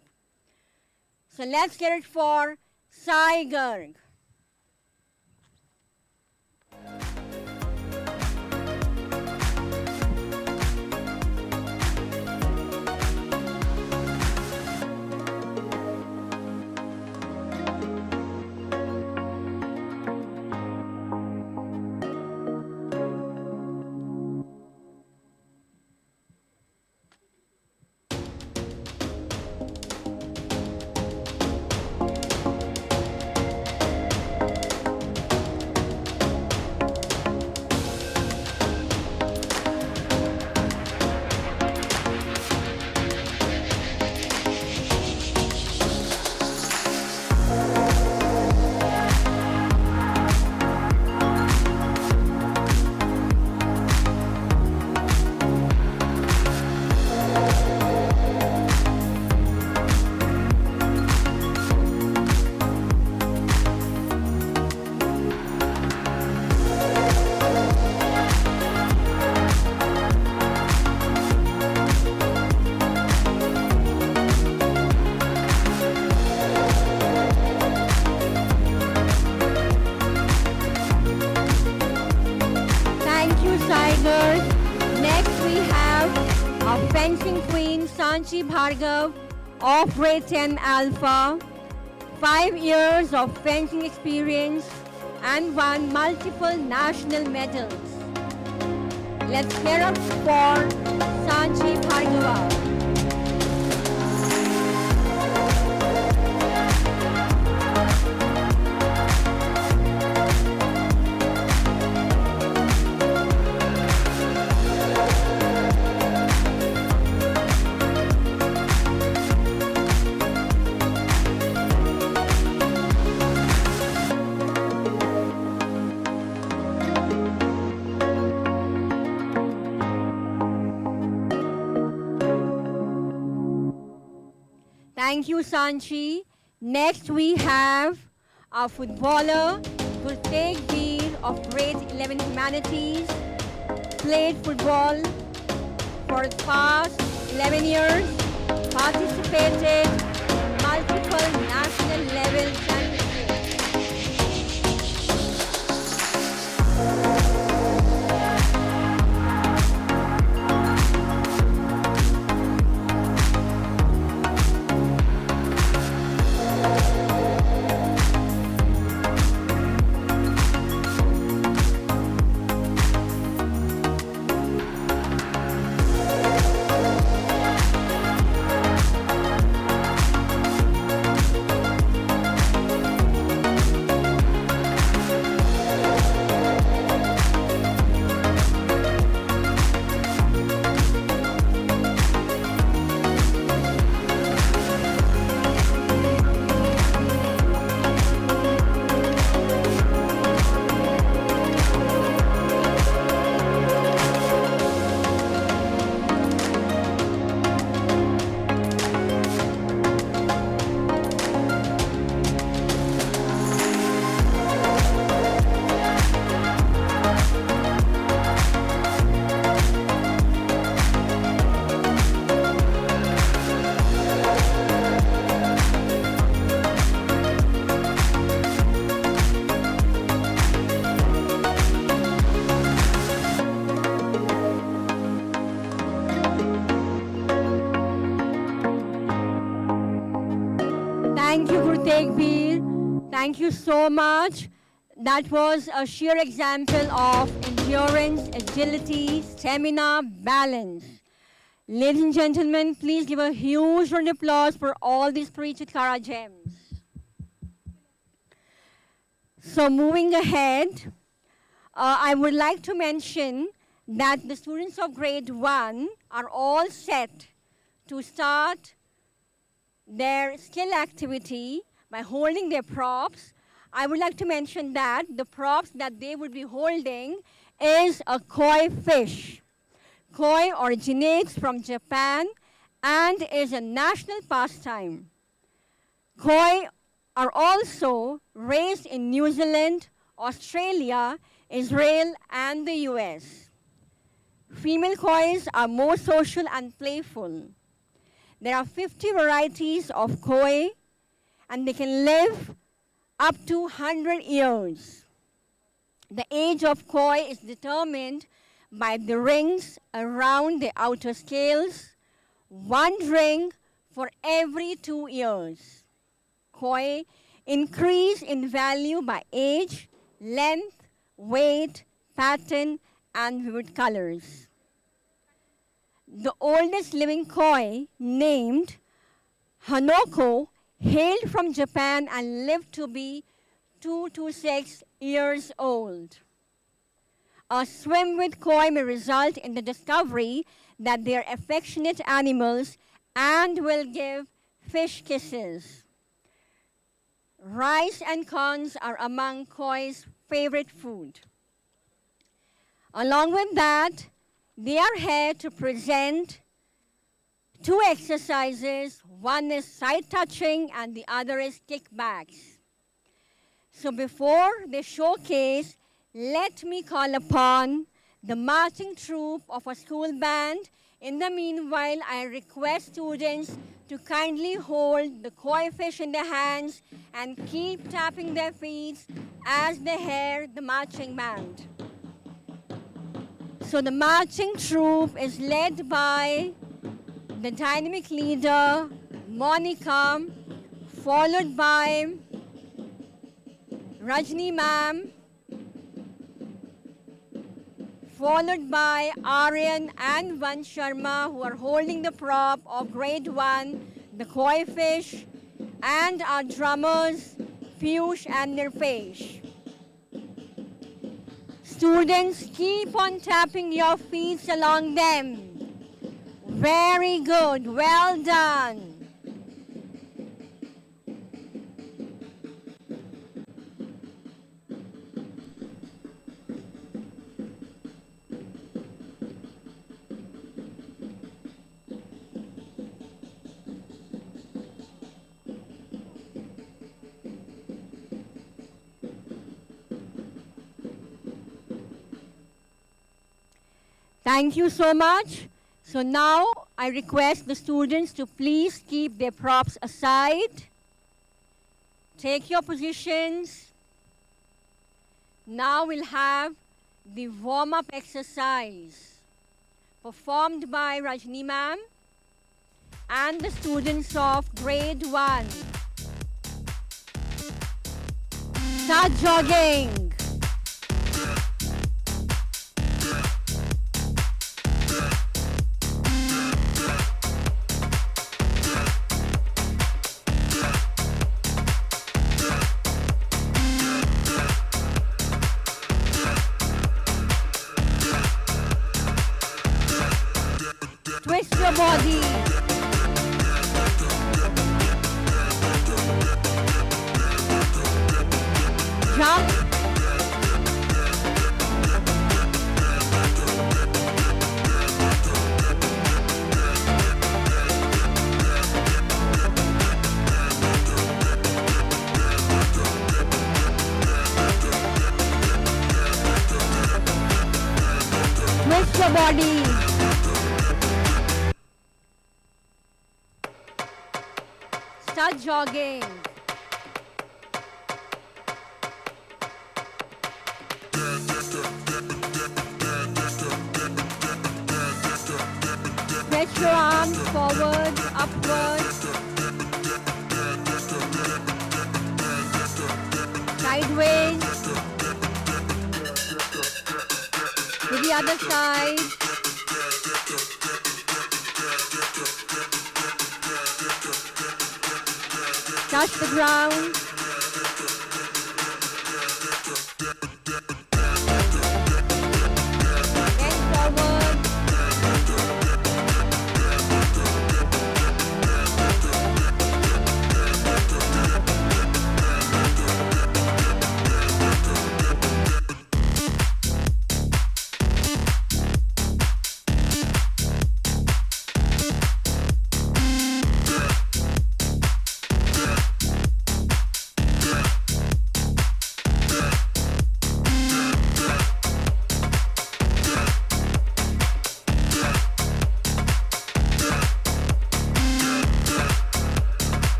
So let's get it for Sai Garg. Next we have our fencing queen Sanchi Bhargav of grade 10 Alpha, 5 years of fencing experience and won multiple national medals. Let's hear up for Sanchi Bhargava. Thank you, Sanchi. Next, we have our footballer, Partake of grade 11 Humanities. Played football for the past 11 years. Participated multiple national level championships. Thank you, Guru. Thank you so much. That was a sheer example of endurance, agility, stamina, balance. Ladies and gentlemen, please give a huge round of applause for all these 3 Chitkara gems. So moving ahead, I would like to mention that the students of grade 1 are all set to start their skill activity by holding their props, I would like to mention that the props that they would be holding is a koi fish. Koi originates from Japan and is a national pastime. Koi are also raised in New Zealand, Australia, Israel, and the US. Female kois are more social and playful. There are 50 varieties of koi, and they can live up to 100 years. The age of koi is determined by the rings around the outer scales, one ring for every 2 years. Koi increase in value by age, length, weight, pattern, and vivid colors. The oldest living koi, named Hanoko, hailed from Japan and lived to be 2 to 6 years old. A swim with koi may result in the discovery that they are affectionate animals and will give fish kisses. Rice and corns are among koi's favorite food. Along with that, they are here to present 2 exercises. One is side touching and the other is kickbacks. So before they showcase, let me call upon the marching troupe of a school band. In the meanwhile, I request students to kindly hold the koi fish in their hands and keep tapping their feet as they hear the marching band. So the marching troupe is led by the dynamic leader, Monica, followed by Rajni ma'am, followed by Aryan and Van Sharma, who are holding the prop of grade 1, the koi fish, and our drummers, Piyush and Nirpesh. Students, keep on tapping your feet along them. Very good, well done. Thank you so much. So now I request the students to please keep their props aside. Take your positions. Now we'll have the warm-up exercise performed by Rajni ma'am and the students of grade 1. Start jogging. Twist your body. Jump. Twist your body. Start jogging. Stretch your arms forward, upward. Sideways. To the other side. Touch the ground. Bend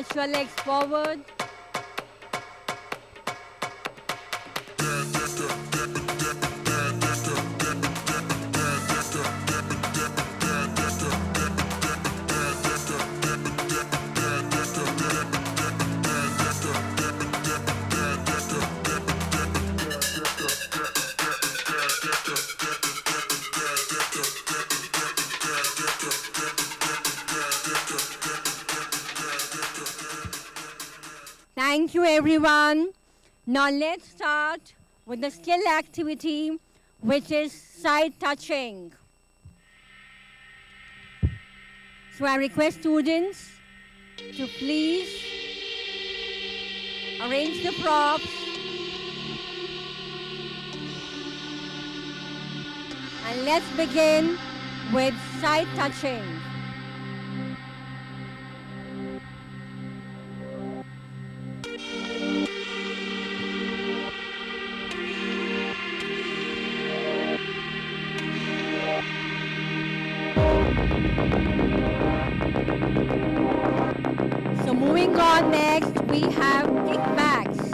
Stretch your legs forward. Thank you, everyone. Now let's start with the skill activity, which is side touching. So I request students to please arrange the props and let's begin with side touching. So moving on, next we have kickbacks.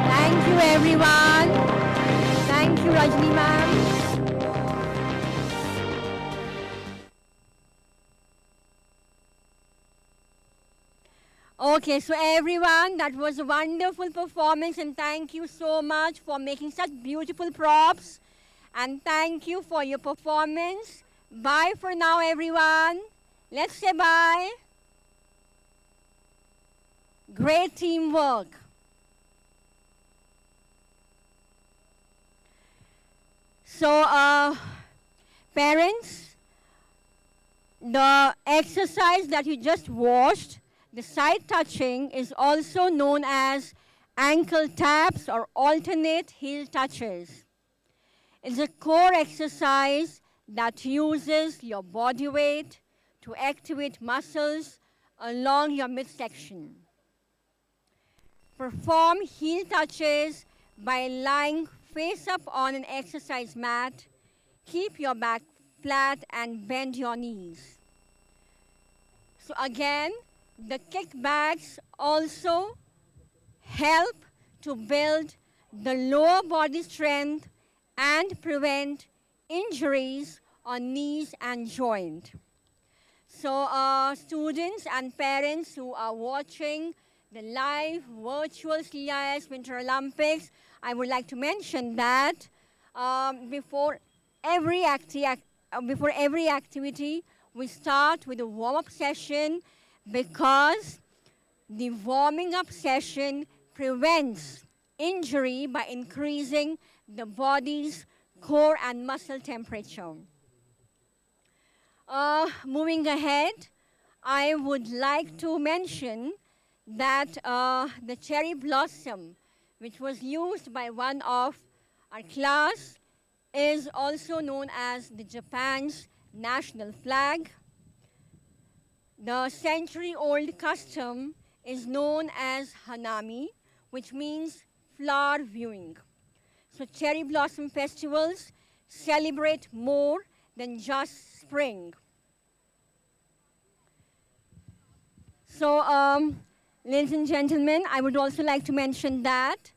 Thank you, everyone. Thank you, Rajni ma'am. Okay, so everyone, that was a wonderful performance and thank you so much for making such beautiful props and thank you for your performance. Bye for now, everyone. Let's say bye. Great teamwork. So, parents, the exercise that you just watched, the side touching, is also known as ankle taps or alternate heel touches. It's a core exercise that uses your body weight to activate muscles along your midsection. Perform heel touches by lying face up on an exercise mat. Keep your back flat and bend your knees. So again, the kickbacks also help to build the lower body strength and prevent injuries on knees and joint. So students and parents who are watching the live virtual CIS Winter Olympics, I would like to mention that before every activity, we start with a warm-up session because the warming up session prevents injury by increasing the body's core and muscle temperature. Moving ahead, I would like to mention that the cherry blossom, which was used by one of our class, is also known as the Japan's national flag. The century-old custom is known as hanami, which means flower viewing. So cherry blossom festivals celebrate more than just spring. So, ladies and gentlemen, I would also like to mention that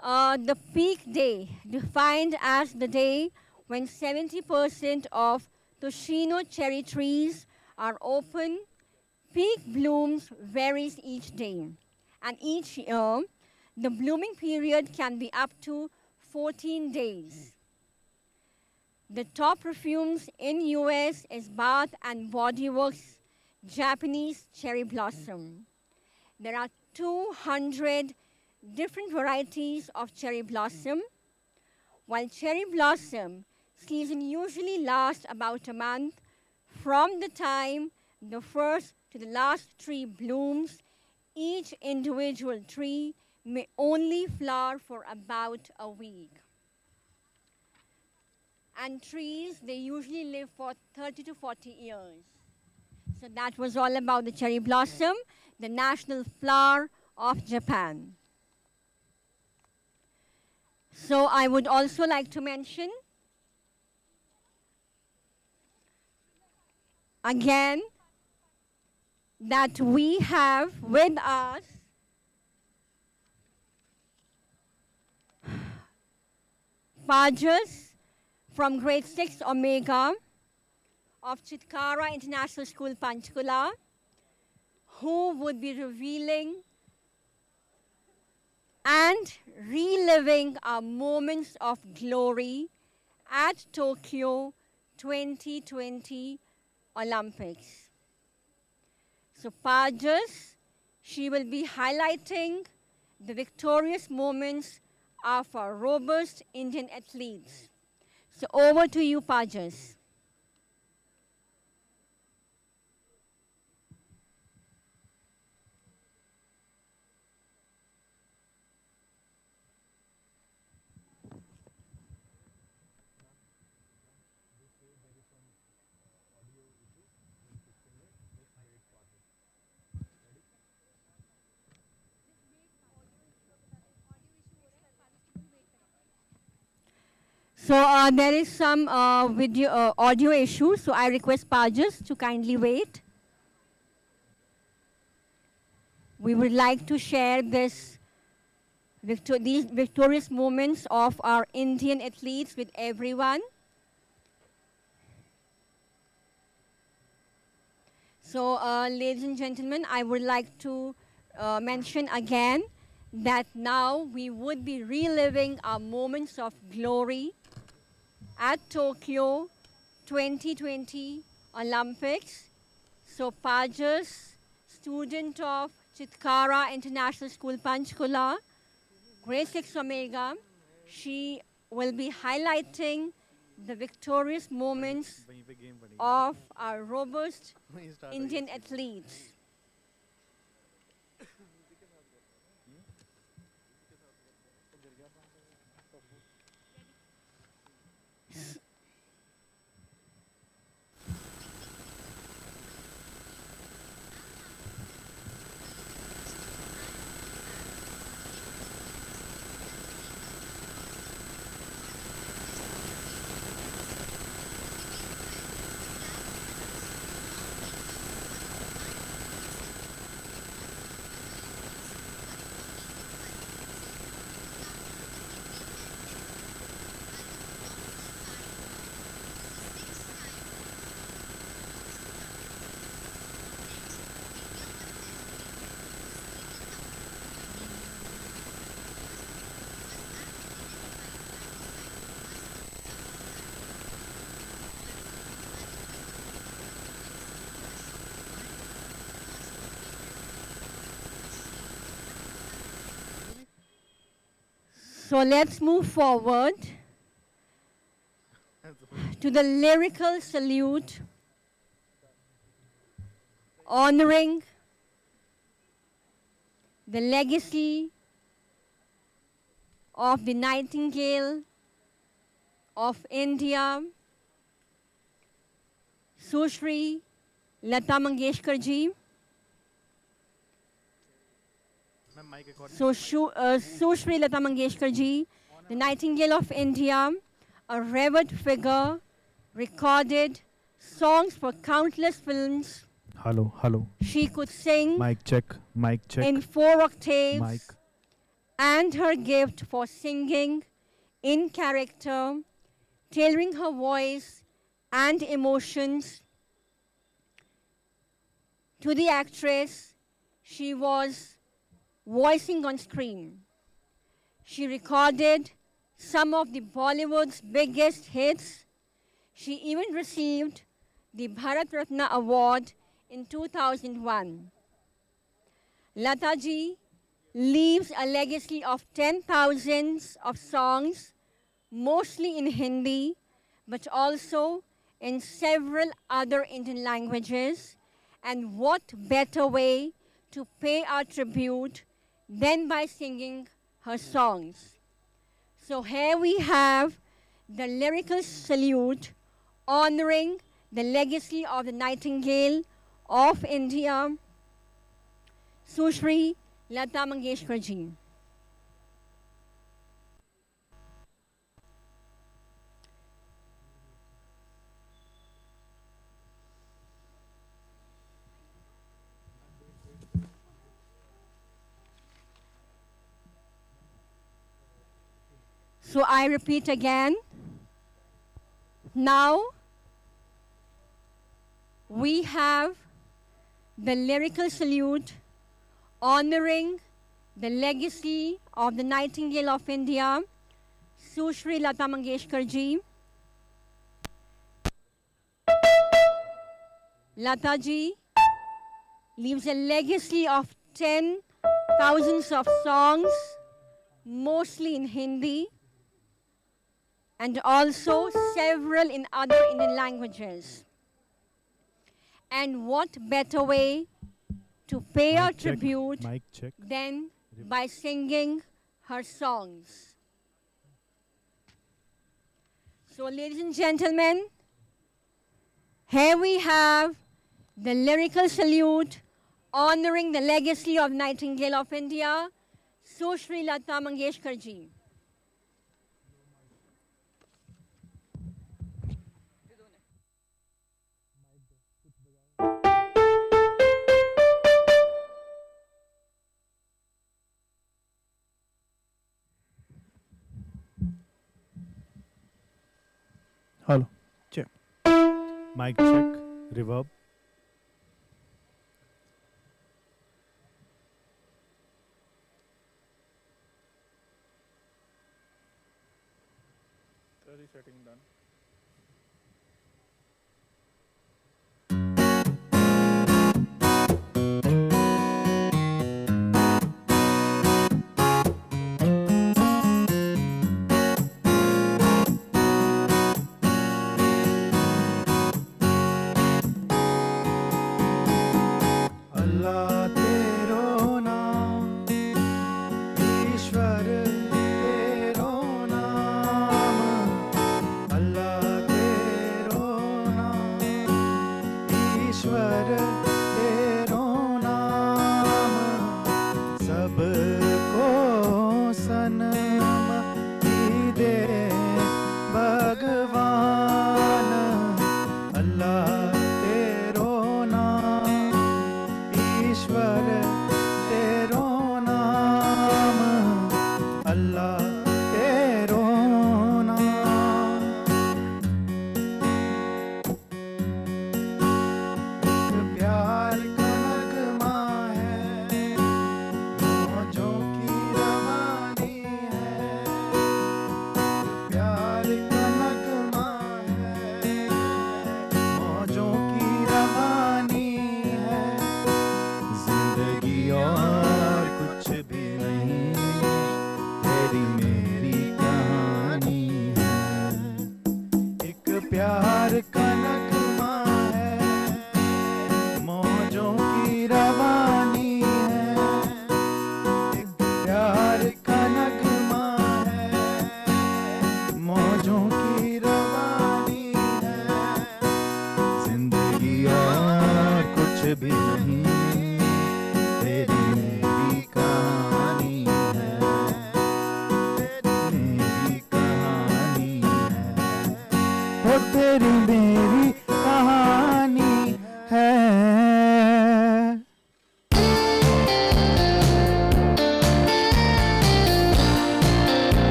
the peak day, defined as the day when 70% of Toshino cherry trees are open, peak blooms varies each day. And each year, the blooming period can be up to 14 days. The top perfumes in US is Bath and Body Works Japanese cherry blossom. There are 200 different varieties of cherry blossom. While cherry blossom season usually lasts about a month, from the time the first to the last tree blooms, each individual tree may only flower for about a week. And trees, they usually live for 30 to 40 years. So that was all about the cherry blossom, the national flower of Japan. So I would also like to mention again that we have with us Pajas from grade 6 Omega of Chitkara International School, Panchkula, who would be revealing and reliving our moments of glory at Tokyo 2020 Olympics. So Pajas, she will be highlighting the victorious moments of our robust Indian athletes. So over to you, Pajas. So there is some audio issue, so I request Pajas to kindly wait. We would like to share these victorious moments of our Indian athletes with everyone. So ladies and gentlemen, I would like to mention again that now we would be reliving our moments of glory at Tokyo 2020 Olympics. So Pajas, student of Chitkara International School, Panchkula, grade 6 Omega, she will be highlighting the victorious moments of our robust Indian athletes. So let's move forward to the lyrical salute honoring the legacy of the Nightingale of India, Sushri Lata Mangeshkar ji. So Sushri Lata Mangeshkar ji, the Nightingale of India, a revered figure, recorded songs for countless films. Hello. She could sing Mic check. in 4 octaves. Mic. And her gift for singing in character, tailoring her voice and emotions to the actress she was voicing on screen. She recorded some of the Bollywood's biggest hits. She even received the Bharat Ratna Award in 2001. Lata ji leaves a legacy of 10,000s of songs, mostly in Hindi, but also in several other Indian languages. And what better way to pay our tribute than by singing her songs. So here we have the lyrical salute honoring the legacy of the Nightingale of India, Sushri Lata Mangeshkar ji. So I repeat again. Now we have the lyrical salute honoring the legacy of the Nightingale of India, Sushri Lata Mangeshkar ji. Lata ji leaves a legacy of 10,000s of songs, mostly in Hindi, and also several in other Indian languages. And what better way to pay our tribute than by singing her songs. So, ladies and gentlemen, here we have the lyrical salute honoring the legacy of Nightingale of India, Sushri Lata Mangeshkar ji. Hello, check. Mic check, reverb. Setting done.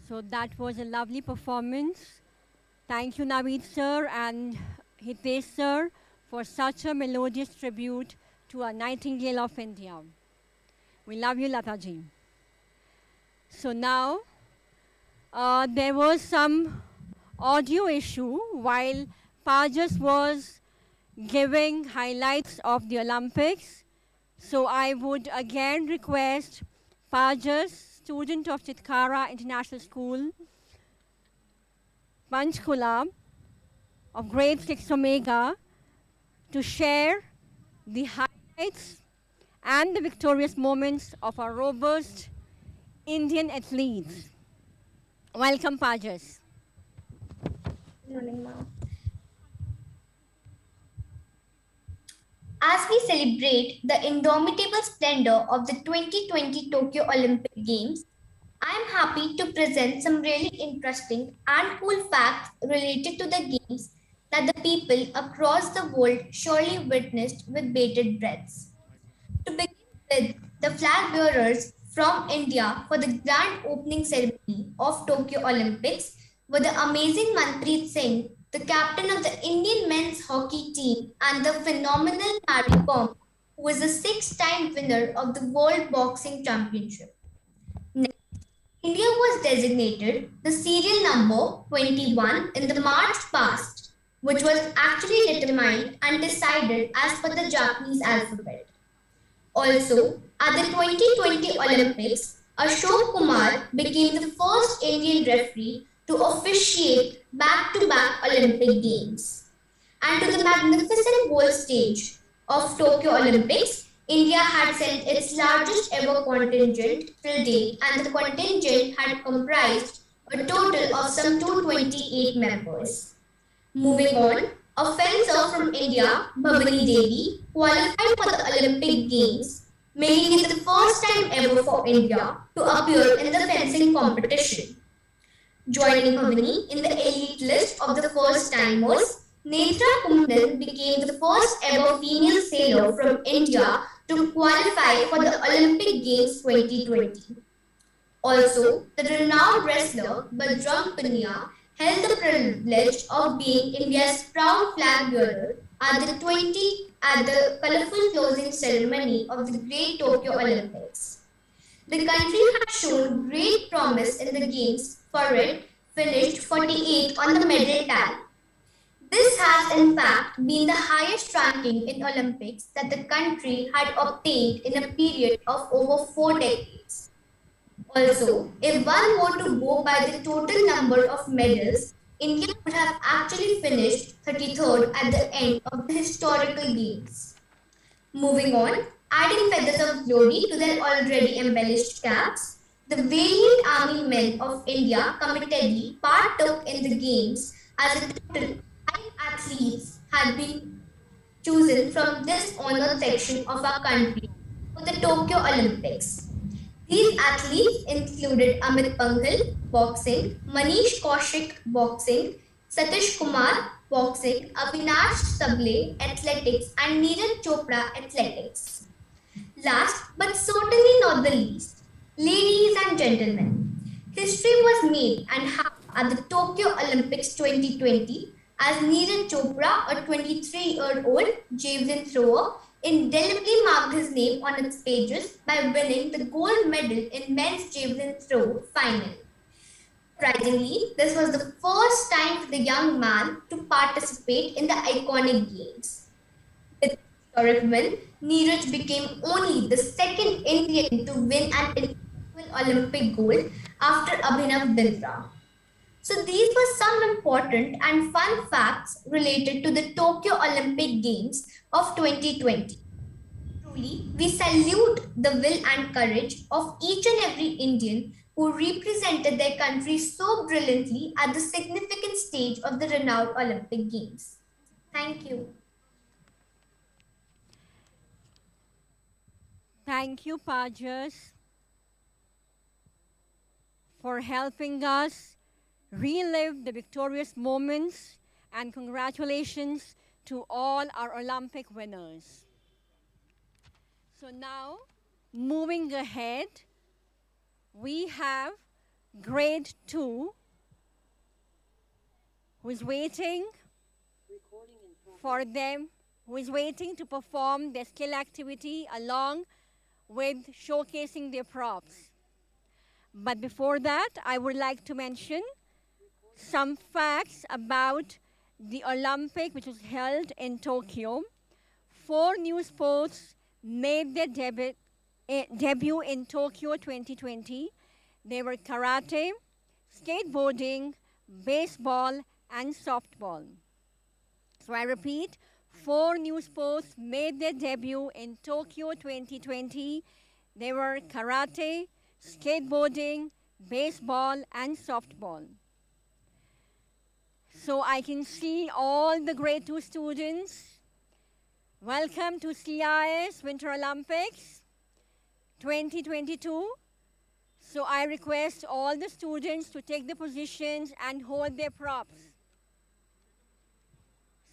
So that was a lovely performance. Thank you, Naveed sir and Hitesh sir, for such a melodious tribute to a Nightingale of India. We love you, Lataji. So now, there was some audio issue while Pajas was giving highlights of the Olympics. So I would again request Pajas, student of Chitkara International School, Panchkula of grade 6 Omega, to share the highlights and the victorious moments of our robust Indian athletes. Welcome, Pajas. Good morning, ma'am. As we celebrate the indomitable splendor of the 2020 Tokyo Olympic Games, I am happy to present some really interesting and cool facts related to the Games that the people across the world surely witnessed with bated breaths. To begin with, the flag bearers from India for the grand opening ceremony of Tokyo Olympics were the amazing Manpreet Singh, the captain of the Indian men's hockey team, and the phenomenal Mary Kom, who is a 6-time winner of the World Boxing Championship. Next, India was designated the serial number 21 in the March past, which was actually determined and decided as per the Japanese alphabet. Also, at the 2020 Olympics, Ashok Kumar became the first Indian referee to officiate back-to-back Olympic Games. And to the magnificent world stage of Tokyo Olympics, India had sent its largest ever contingent till date, and the contingent had comprised a total of some 228 members. Moving on, a fencer from India, Bhavani Devi, qualified for the Olympic Games, making it the first time ever for India to appear in the fencing competition. Joining Bhavani in the elite list of the first-timers, Netra Kumdan became the first ever female sailor from India to qualify for the Olympic Games 2020. Also, the renowned wrestler Bajrang Punia held the privilege of being India's proud flag bearer at the colourful closing ceremony of the Great Tokyo Olympics. The country had shown great promise in the Games, for it finished 48 on the medal tally. This has in fact been the highest ranking in Olympics that the country had obtained in a period of over 4 decades. Also, if one were to go by the total number of medals, India would have actually finished 33rd at the end of the historical Games. Moving on, adding feathers of glory to their already embellished caps, the valiant army men of India committedly partook in the Games, as a total 5 athletes had been chosen from this honored section of our country for the Tokyo Olympics. These athletes included Amit Panghal, boxing, Manish Kaushik, boxing, Satish Kumar, boxing, Avinash Sable, athletics, and Neeraj Chopra, athletics. Last but certainly not the least, ladies and gentlemen, history was made and happened at the Tokyo Olympics 2020 as Neeraj Chopra, a 23-year-old javelin thrower, indelibly marked his name on its pages by winning the gold medal in men's javelin throw final. Surprisingly, this was the first time for the young man to participate in the iconic Games. With this historic win, Neeraj became only the second Indian to win an individual Olympic gold after Abhinav Bindra. So these were some important and fun facts related to the Tokyo Olympic Games of 2020. Truly, we salute the will and courage of each and every Indian who represented their country so brilliantly at the significant stage of the renowned Olympic Games. Thank you. Thank you, Pajas, for helping us relive the victorious moments, and congratulations to all our Olympic winners. So now, moving ahead, we have grade 2 who is waiting for them, who is waiting to perform their skill activity along with showcasing their props. But before that, I would like to mention some facts about the Olympic which was held in Tokyo. 4 new sports made their debut in Tokyo 2020. They were karate, skateboarding, baseball, and softball. So I repeat, 4 new sports made their debut in Tokyo 2020. They were karate, skateboarding, baseball, and softball. So I can see all the grade 2 students. Welcome to CIS Winter Olympics 2022. So I request all the students to take the positions and hold their props.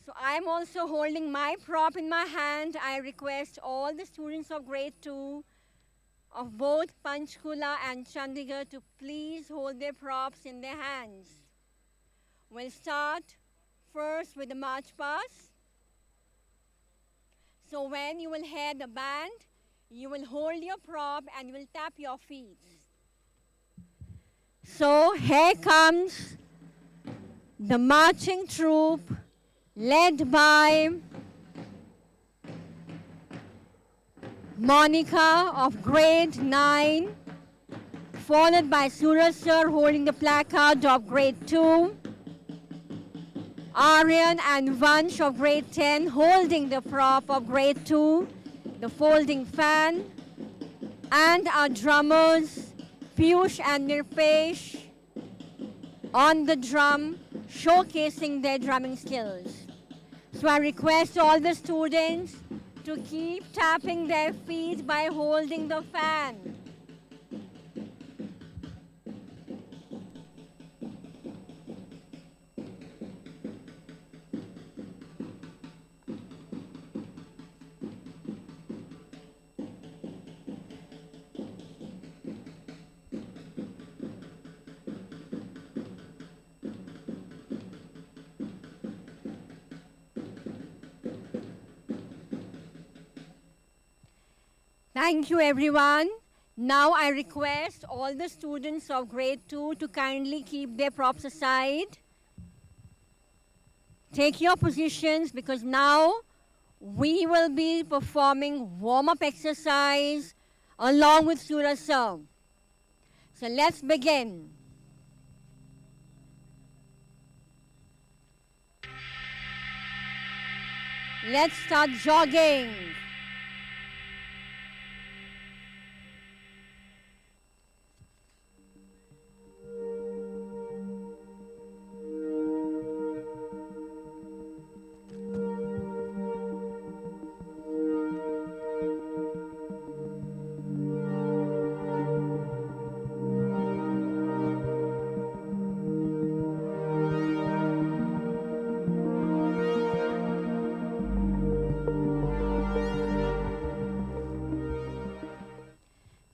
So I'm also holding my prop in my hand. I request all the students of grade 2 of both Panchkula and Chandigarh to please hold their props in their hands. We'll start first with the march pass. So when you will hear the band, you will hold your prop and you will tap your feet. So here comes the marching troop led by Monica of grade 9, followed by Suraj sir holding the placard of grade 2, Aryan and Vansh of grade 10 holding the prop of grade 2, the folding fan, and our drummers Piyush and Nirpesh on the drum, showcasing their drumming skills. So I request all the students to keep tapping their feet by holding the fan. Thank you, everyone. Now I request all the students of grade 2 to kindly keep their props aside. Take your positions because now we will be performing warm-up exercise along with Suraj sir. So let's begin. Let's start jogging.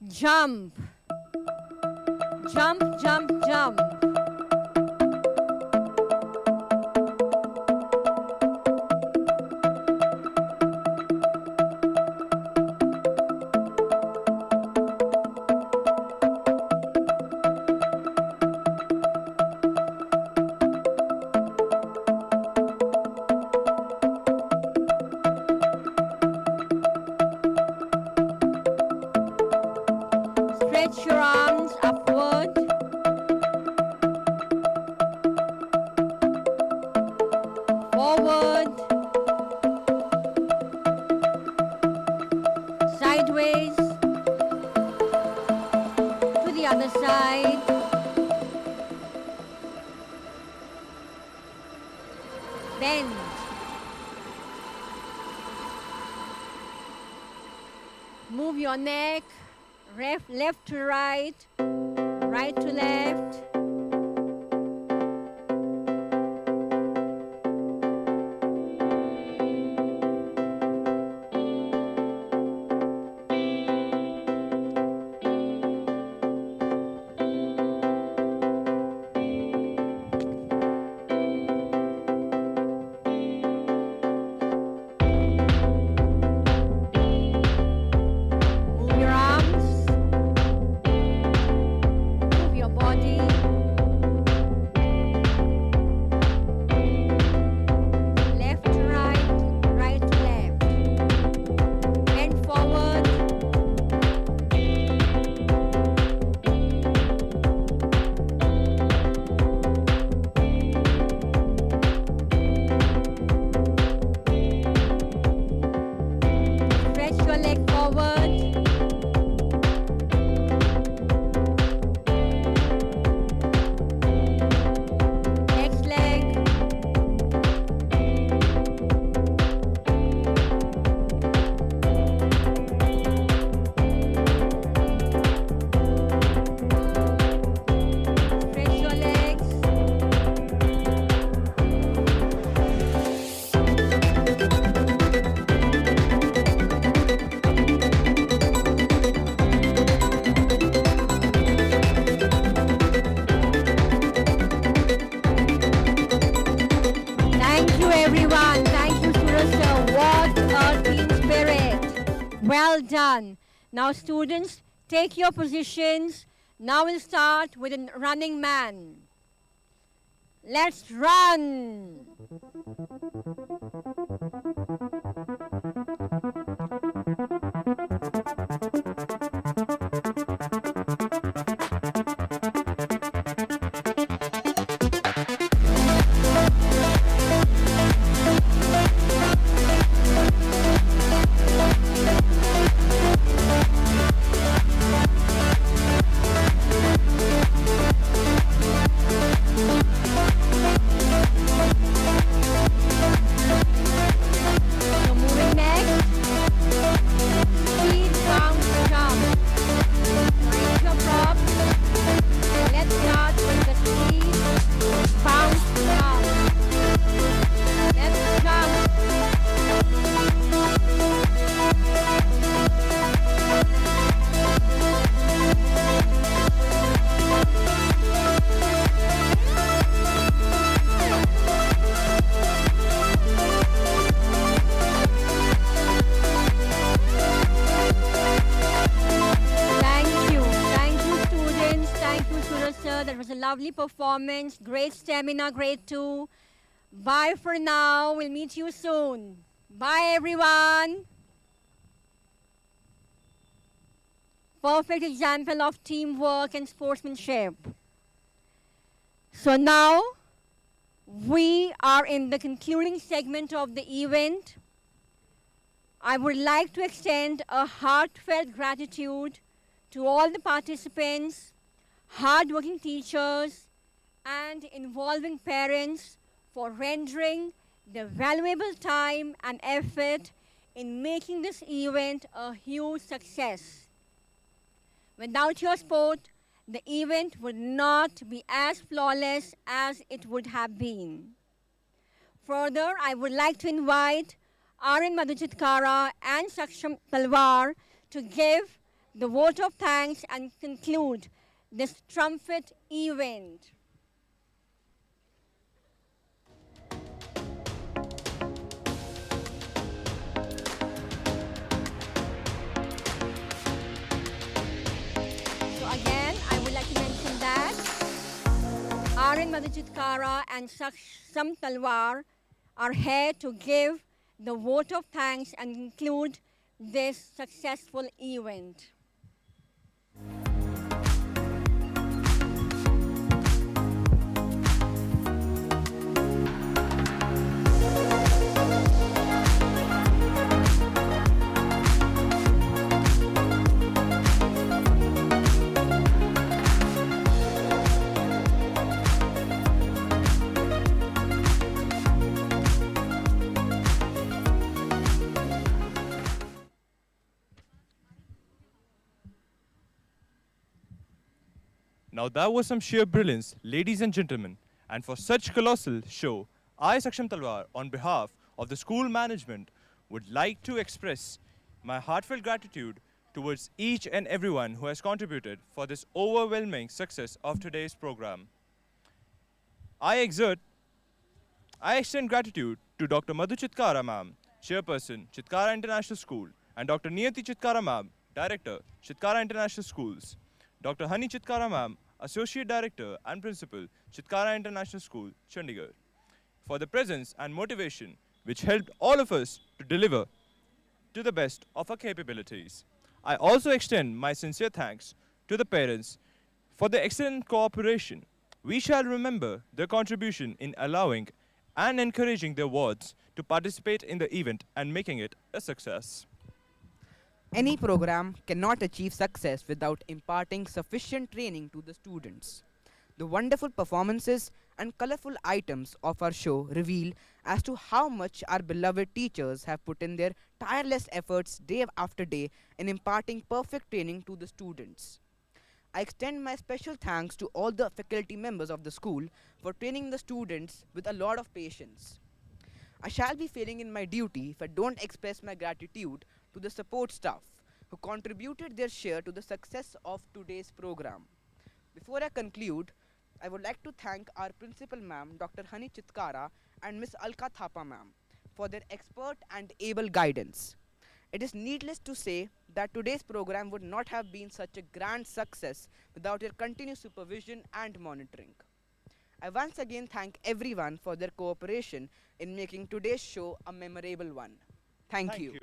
Jump, jump, jump, jump. Stretch your arms upward. Forward. Sideways. To the other side. Bend. Move your neck. Left to right, right to left. Well done. Now students, take your positions. Now we'll start with a running man. Let's run. So moving next, speed bounce jump. Raise your prop. Let's start with the speed bounce jump. Let's jump. Thank you students, thank you Suraj sir, that was a lovely performance, great stamina, grade 2. Bye for now, we'll meet you soon. Bye everyone. Perfect example of teamwork and sportsmanship. So now, we are in the concluding segment of the event. I would like to extend a heartfelt gratitude to all the participants, hardworking teachers, and involving parents for rendering their valuable time and effort in making this event a huge success. Without your support, the event would not be as flawless as it would have been. Further, I would like to invite R.N. Madhu Chitkara and Saksham Talwar to give the vote of thanks and conclude this triumphant event. So again, I would like to mention that R.N. Madhu Chitkara and Saksham Talwar are here to give the vote of thanks and conclude this successful event. Now that was some sheer brilliance, ladies and gentlemen. And for such colossal show, I, Saksham Talwar, on behalf of the school management, would like to express my heartfelt gratitude towards each and everyone who has contributed for this overwhelming success of today's program. I extend gratitude to Dr. Madhu Chitkara ma'am, Chairperson, Chitkara International School, and Dr. Niyati Chitkara ma'am, Director, Chitkara International Schools, Dr. Hani Chitkara ma'am, Associate Director and Principal, Chitkara International School, Chandigarh, for the presence and motivation which helped all of us to deliver to the best of our capabilities. I also extend my sincere thanks to the parents for the excellent cooperation. We shall remember their contribution in allowing and encouraging their wards to participate in the event and making it a success. Any program cannot achieve success without imparting sufficient training to the students. The wonderful performances and colorful items of our show reveal as to how much our beloved teachers have put in their tireless efforts day after day in imparting perfect training to the students. I extend my special thanks to all the faculty members of the school for training the students with a lot of patience. I shall be failing in my duty if I don't express my gratitude to the support staff who contributed their share to the success of today's program. Before I conclude, I would like to thank our principal ma'am, Dr. Hani Chitkara, and Miss Alka Thapa ma'am for their expert and able guidance. It is needless to say that today's program would not have been such a grand success without your continued supervision and monitoring. I once again thank everyone for their cooperation in making today's show a memorable one. Thank you.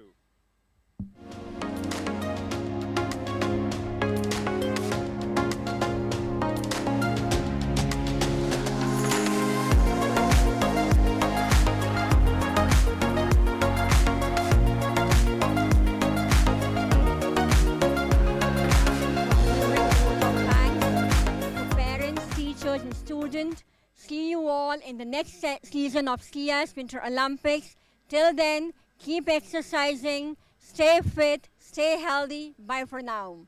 And students. See you all in the next season of CIS Winter Olympics. Till then, keep exercising, stay fit, stay healthy. Bye for now.